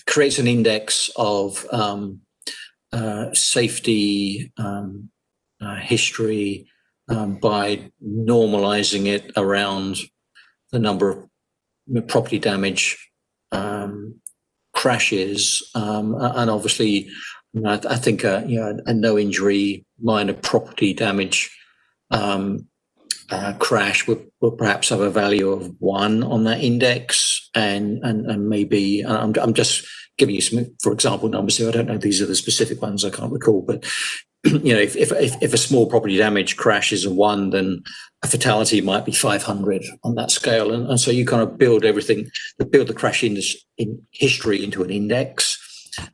creates an index of safety history by normalizing it around the number of property damage crashes, and obviously, I think a no injury minor property damage crash would perhaps have a value of 1 on that index, and maybe I'm just giving you some, for example, numbers here. I don't know, these are the specific ones, I can't recall, but if a small property damage crash is a 1, then a fatality might be 500 on that scale, and so you kind of build the crash in history into an index,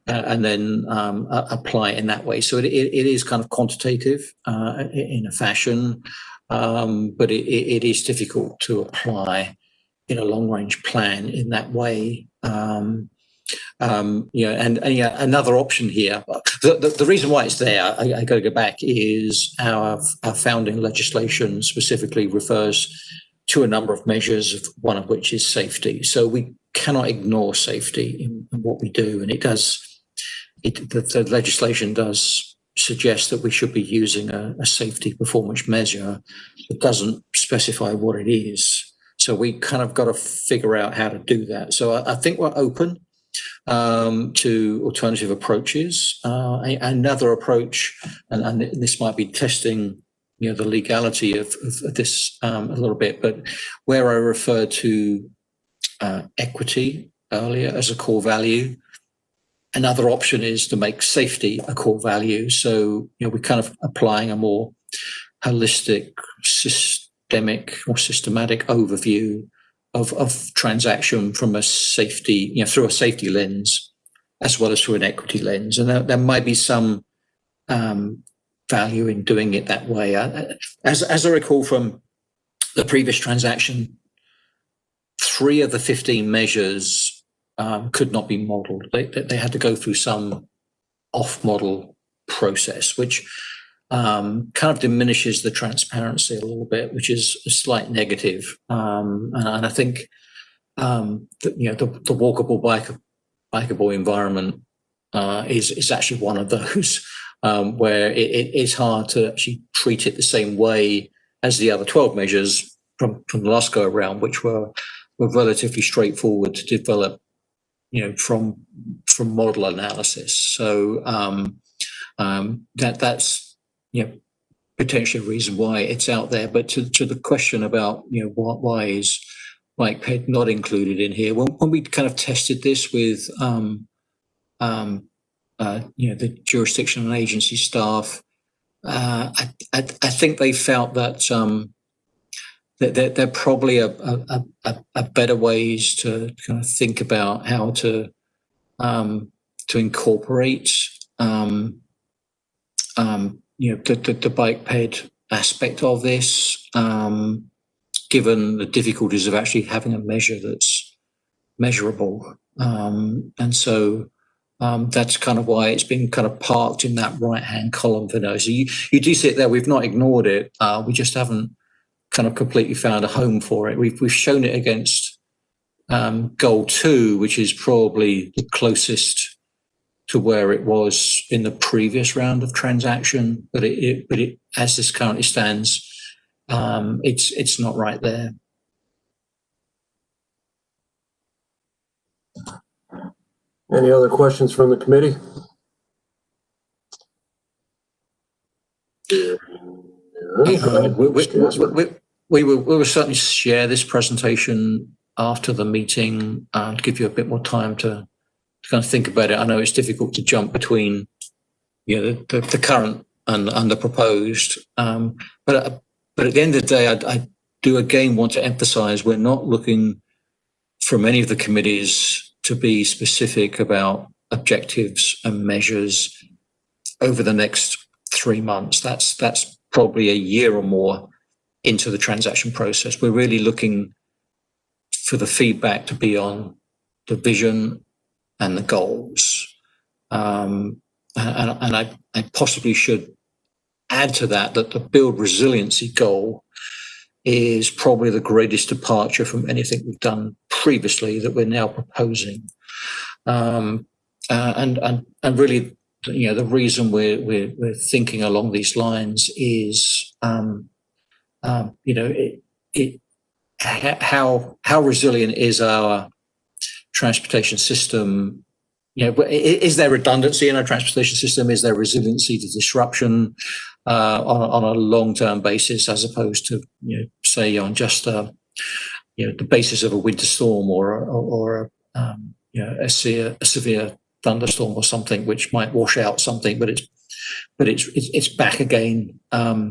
and then apply it in that way. So it is kind of quantitative in a fashion, but it is difficult to apply in a long range plan in that way. Another option here. The reason why it's there, I got to go back, is our founding legislation specifically refers to a number of measures, one of which is safety. So we cannot ignore safety in what we do, and the legislation does suggest that we should be using a safety performance measure that doesn't specify what it is. So we kind of got to figure out how to do that. So I think we're open to alternative approaches. Another approach, and this might be testing the legality of this a little bit, but where I referred to equity earlier as a core value, another option is to make safety a core value. So we're kind of applying a more holistic, systemic or systematic overview of transaction from a safety, through a safety lens, as well as through an equity lens. And there might be some value in doing it that way. As I recall from the previous transaction, 3 of the 15 measures could not be modeled. They had to go through some off-model process, which kind of diminishes the transparency a little bit, which is a slight negative. And I think the walkable, bikeable environment is actually one of those where it is hard to actually treat it the same way as the other 12 measures from the last go around, which were relatively straightforward to develop, from model analysis. So That's potentially a reason why it's out there. But to the question about why is bike not included in here, when we kind of tested this with the jurisdiction and agency staff, I think they felt that that there probably are better ways to kind of think about how to incorporate the bike ped aspect of this, given the difficulties of actually having a measure that's measurable, and so that's kind of why it's been kind of parked in that right-hand column for now. So you do see it there. We've not ignored it. We just haven't kind of completely found a home for it. We've shown it against goal 2, which is probably the closest to where it was in the previous round of transaction, but it as this currently stands, it's not right there. Any other questions from the committee? We will certainly share this presentation after the meeting to give you a bit more time to kind of think about it. I know it's difficult to jump between the current and the proposed, but at the end of the day, I do again want to emphasize we're not looking from any of the committees to be specific about objectives and measures over the next 3 months. That's probably a year or more into the transaction process. We're really looking for the feedback to be on the vision and the goals. And I possibly should add to that the build resiliency goal is probably the greatest departure from anything we've done previously that we're now proposing. And really, the reason we're thinking along these lines is, how resilient is our transportation system? Is there redundancy in our transportation system? Is there resiliency to disruption on a long-term basis, as opposed to, say, on just the basis of a winter storm or a severe thunderstorm or something, which might wash out something, but it's back again. A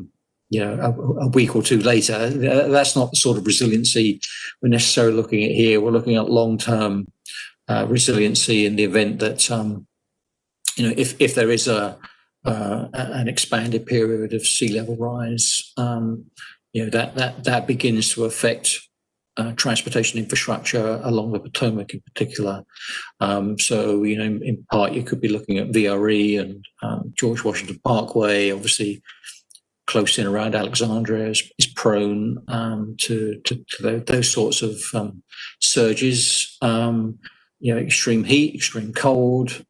week or two later. That's not the sort of resiliency we're necessarily looking at here. We're looking at long-term resiliency in the event that, if there is an expanded period of sea level rise, that begins to affect transportation infrastructure along the Potomac in particular. So, in part, you could be looking at VRE and George Washington Parkway, obviously. Close in around Alexandria is prone to those sorts of surges. Extreme heat, extreme cold,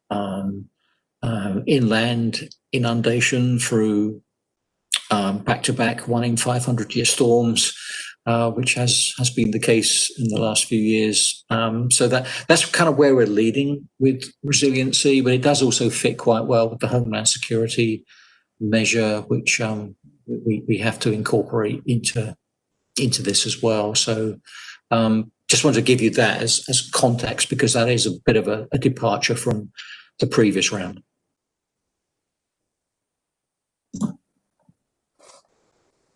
inland inundation through back-to-back 1 in 500-year storms, which has been the case in the last few years. So that's kind of where we're leading with resiliency, but it does also fit quite well with the Homeland Security measure, which we have to incorporate into this as well. So just wanted to give you that as context, because that is a bit of a departure from the previous round.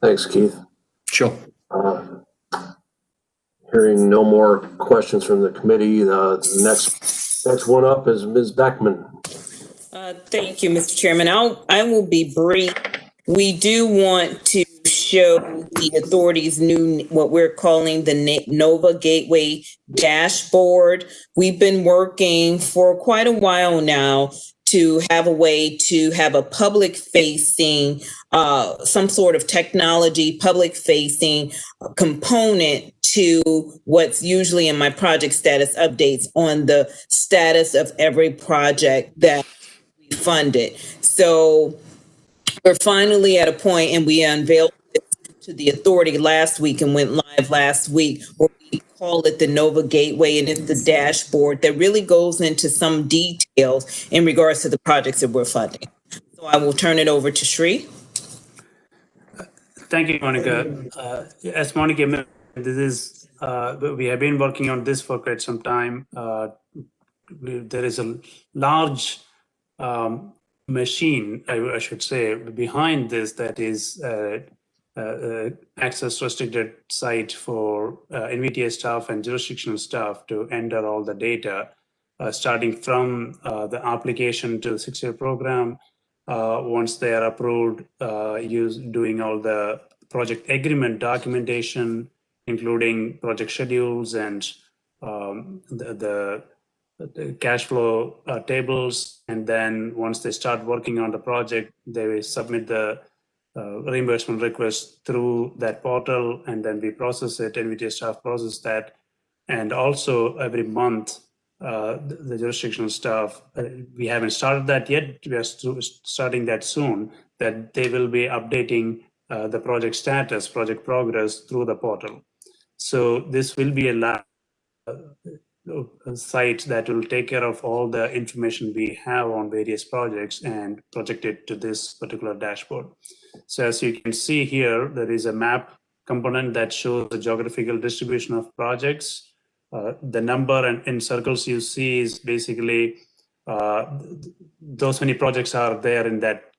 Thanks, Keith. Sure. Hearing no more questions from the committee, the next one up is Ms. Beckman. Thank you, Mr. Chairman. I will be brief. We do want to show the authority's new, what we're calling the Nova Gateway dashboard. We've been working for quite a while now to have a way to have a public facing, some sort of technology, public facing component to what's usually in my project status updates on the status of every project that we funded. So we're finally at a point, and we unveiled it to the authority last week and went live last week, where we call it the Nova Gateway, and it's the dashboard that really goes into some details in regards to the projects that we're funding. So I will turn it over to Sri. Thank you, Monica. As Monica mentioned, this is we have been working on this for quite some time. There is a large machine, I should say, behind this that is access restricted site for NVTA staff and jurisdictional staff to enter all the data, starting from the application to the 6-year program. Once they are approved, doing all the project agreement documentation, including project schedules and the cash flow tables. And then once they start working on the project, they will submit the reimbursement request through that portal, and then we process it, NVTA staff process that. And also every month, the jurisdictional staff, we haven't started that yet, we are starting that soon, that they will be updating the project status, project progress through the portal. So this will be a site that will take care of all the information we have on various projects and project it to this particular dashboard. So as you can see here, there is a map component that shows the geographical distribution of projects. The number in circles you see is basically those many projects are there in that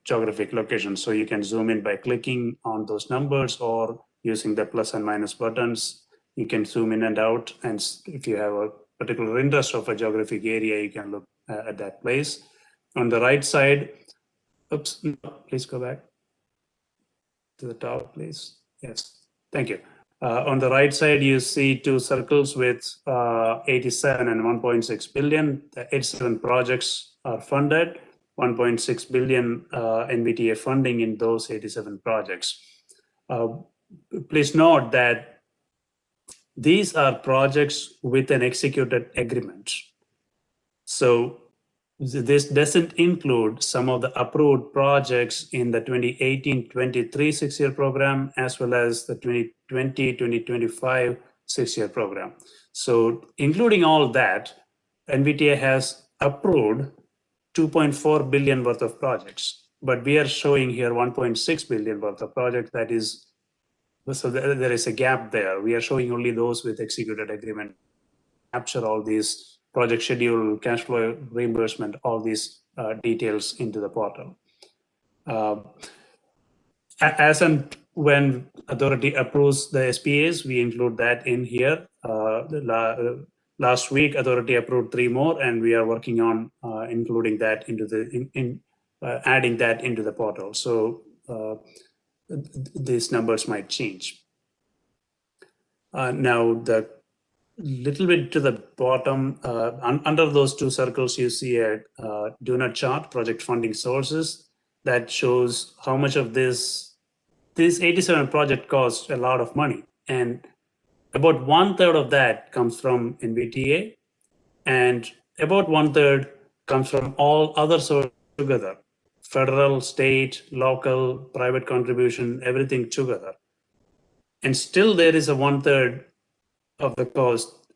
geographic location. So you can zoom in by clicking on those numbers or using the plus and minus buttons. You can zoom in and out. And if you have a particular interest of a geographic area, you can look at that place. On the right side, oops, no, please go back to the top, please. Yes, thank you. On the right side, you see two circles with 87 and 1.6 billion. The 87 projects are funded, 1.6 billion NVTA funding in those 87 projects. Please note that these are projects with an executed agreement. So this doesn't include some of the approved projects in the 2018-23 6-year program, as well as the 2020-2025 6-year program. So including all that, NVTA has approved 2.4 billion worth of projects, but we are showing here 1.6 billion worth of projects. That is, so there is a gap there. We are showing only those with executed agreement, capture all these project schedule, cash flow, reimbursement, all these details into the portal. As and when authority approves the SPAs, we include that in here. Last week, authority approved 3 more, and we are working on including that into the adding that into the portal. So these numbers might change. Now, the little bit to the bottom, under those 2 circles, you see a donut chart, project funding sources, that shows how much of this 87 project costs a lot of money. And about 1/3 of that comes from NVTA, and about 1/3 comes from all other sources together, federal, state, local, private contribution, everything together. And still there is a 1/3 of the cost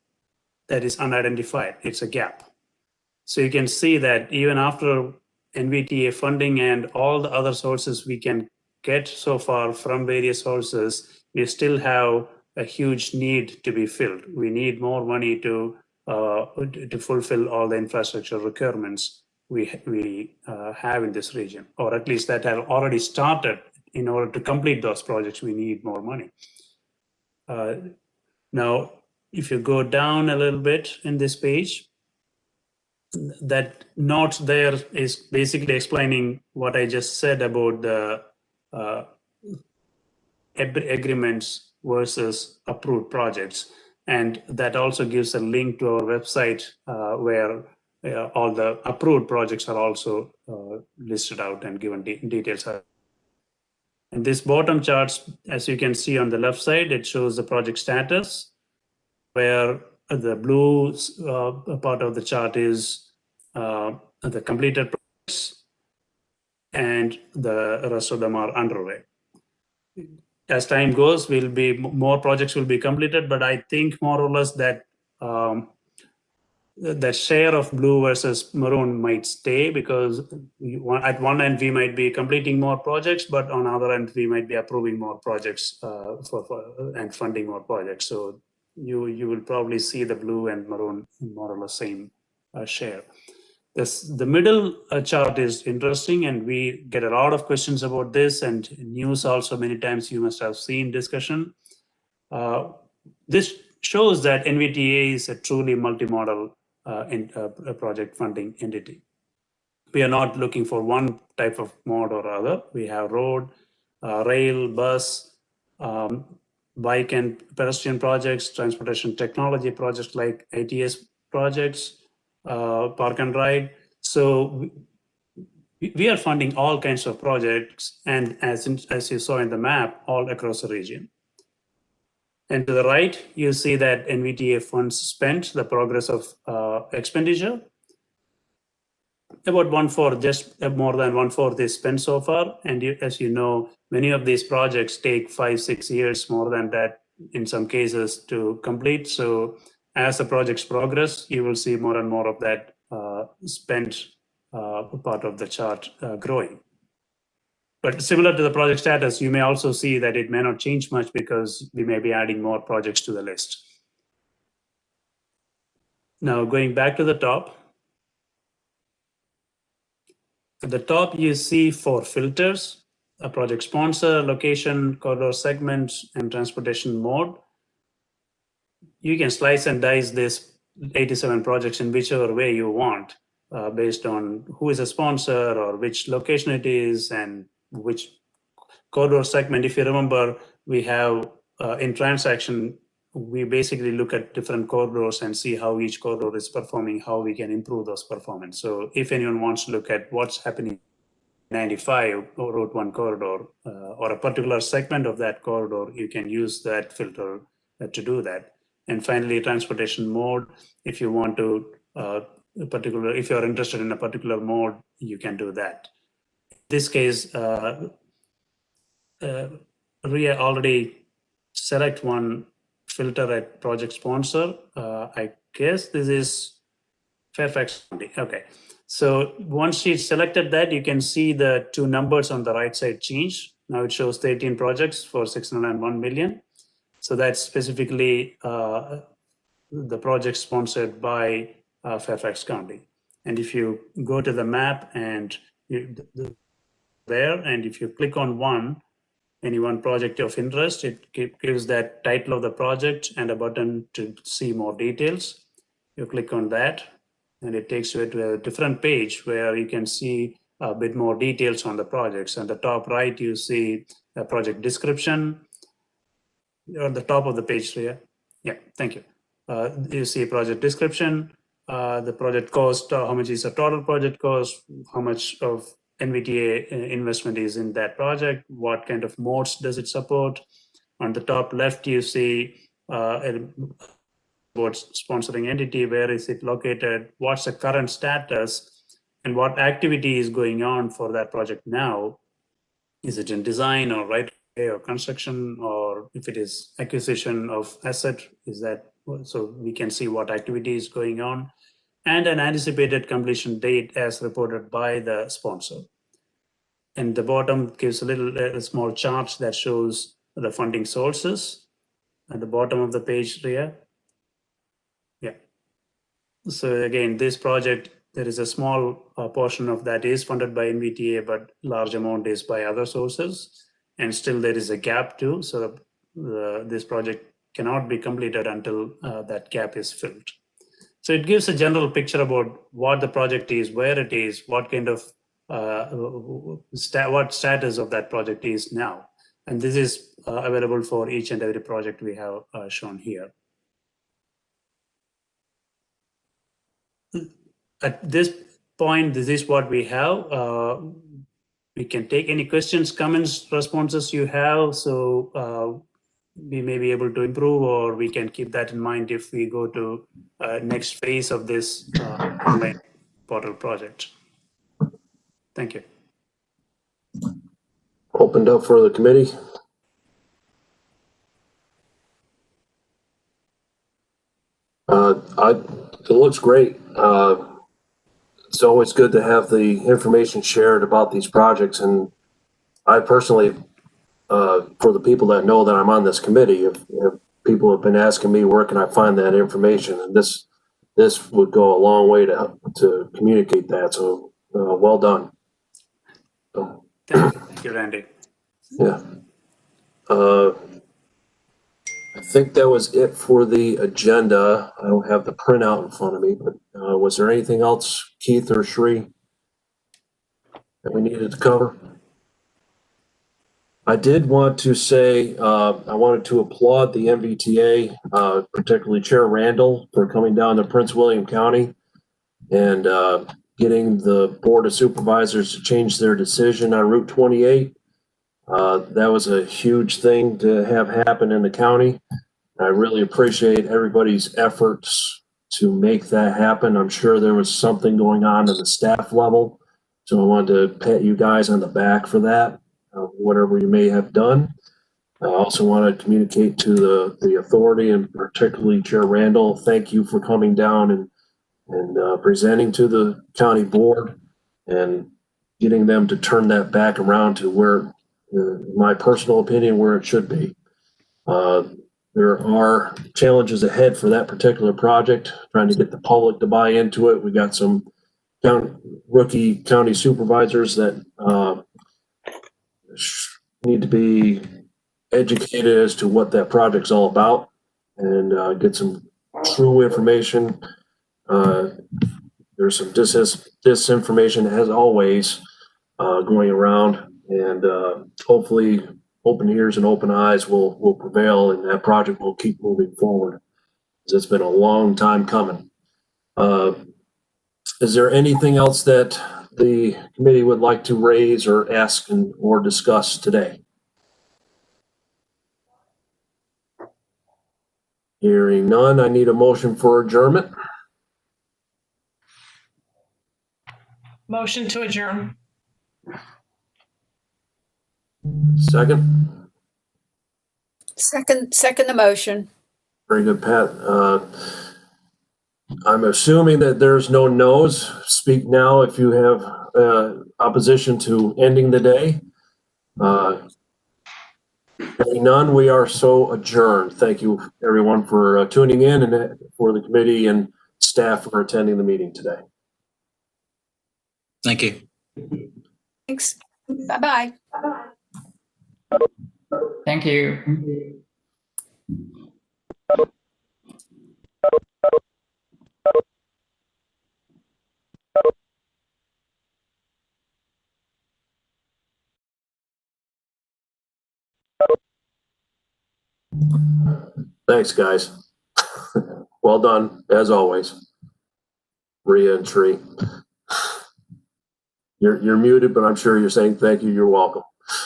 that is unidentified. It's a gap. So you can see that even after NVTA funding and all the other sources we can get so far from various sources, we still have a huge need to be filled. We need more money to fulfill all the infrastructure requirements we have in this region, or at least that have already started. In order to complete those projects, we need more money. Now, if you go down a little bit in this page, that note there is basically explaining what I just said about the agreements versus approved projects. And that also gives a link to our website where all the approved projects are also listed out and given details. And this bottom charts, as you can see on the left side, it shows the project status, where the blue part of the chart is the completed projects, and the rest of them are underway. As time goes, more projects will be completed, but I think more or less that that share of blue versus maroon might stay because at one end we might be completing more projects, but on the other end we might be approving more projects and funding more projects. So you will probably see the blue and maroon more or less same share. The middle chart is interesting, and we get a lot of questions about this, and news also many times you must have seen discussion. This shows that NVTA is a truly multimodal project funding entity. We are not looking for one type of mode or other. We have road, rail, bus, bike and pedestrian projects, transportation technology projects like ITS projects, park and ride. So we are funding all kinds of projects, and as you saw in the map, all across the region. And to the right, you see that NVTA funds spent, the progress of expenditure. About 1/4, just more than 1/4 is spent so far. And as you know, many of these projects take 5-6 years, more than that in some cases, to complete. So as the projects progress, you will see more and more of that spent part of the chart growing. But similar to the project status, you may also see that it may not change much because we may be adding more projects to the list. Now, going back to the top. At the top, you see 4 filters: a project sponsor, location, corridor segments, and transportation mode. You can slice and dice this 87 projects in whichever way you want, based on who is a sponsor or which location it is and which corridor segment. If you remember, we have in transaction, we basically look at different corridors and see how each corridor is performing, how we can improve those performance. So if anyone wants to look at what's happening in 95 or Route 1 corridor or a particular segment of that corridor, you can use that filter to do that. And finally, transportation mode. If you want to, if you're interested in a particular mode, you can do that. In this case, RIA already select one filter at project sponsor. I guess this is Fairfax County. Okay. So once she selected that, you can see the 2 numbers on the right side change. Now it shows 13 projects for 601 million. So that's specifically the project sponsored by Fairfax County. And if you go to the map and if you click on any one project of interest, it gives that title of the project and a button to see more details. You click on that, and it takes you to a different page where you can see a bit more details on the projects. On the top right, you see a project description. On the top of the page here. Yeah, thank you. You see project description, the project cost, how much is the total project cost, how much of NVTA investment is in that project, what kind of modes does it support. On the top left, you see about sponsoring entity, where is it located, what's the current status, and what activity is going on for that project now. Is it in design or right or construction, or if it is acquisition of asset, is that, so we can see what activity is going on, and an anticipated completion date as reported by the sponsor. And the bottom gives a small chart that shows the funding sources at the bottom of the page here. Yeah. So again, this project, there is a small portion of that is funded by NVTA, but large amount is by other sources. And still there is a gap too. So this project cannot be completed until that gap is filled. So it gives a general picture about what the project is, where it is, what kind of, what status of that project is now. And this is available for each and every project we have shown here. At this point, this is what we have. We can take any questions, comments, responses you have. So we may be able to improve, or we can keep that in mind if we go to next phase of this online portal project. Thank you. Opened up for the committee. It looks great. It's always good to have the information shared about these projects, and I personally, for the people that know that I'm on this committee, if people have been asking me where can I find that information, and this would go a long way to communicate that. So well done. So, Thank you, Randy. yeah. I think that was it for the agenda. I don't have the printout in front of me, but was there anything else, Keith or Sri, that we needed to cover? I did want to say I wanted to applaud the MVTA, particularly Chair Randall, for coming down to Prince William County and getting the Board of Supervisors to change their decision on Route 28. That was a huge thing to have happen in the county. I really appreciate everybody's efforts to make that happen. I'm sure there was something going on at the staff level, so I wanted to pat you guys on the back for that, whatever you may have done. I also want to communicate to the authority, and particularly Chair Randall, thank you for coming down and presenting to the county board and getting them to turn that back around to where, in my personal opinion, where it should be. There are challenges ahead for that particular project, trying to get the public to buy into it. We got some rookie county supervisors that need to be educated as to what that project's all about and get some true information. There's some disinformation, as always, going around, and hopefully open ears and open eyes will prevail, and that project will keep moving forward. It's been a long time coming. Is there anything else that the committee would like to raise or ask or discuss today? Hearing none, I need a motion for adjournment. Motion to adjourn. Second. Second the motion. Very good, Pat. I'm assuming that there's no no's. Speak now if you have opposition to ending the day. Hearing none, we are so adjourned. Thank you, everyone, for tuning in, and for the committee and staff for attending the meeting today. Thank you. Thanks. Bye-bye. Thank you. Thanks, guys. Well done, as always. Rhea and Sri. You're muted, but I'm sure you're saying thank you. You're welcome.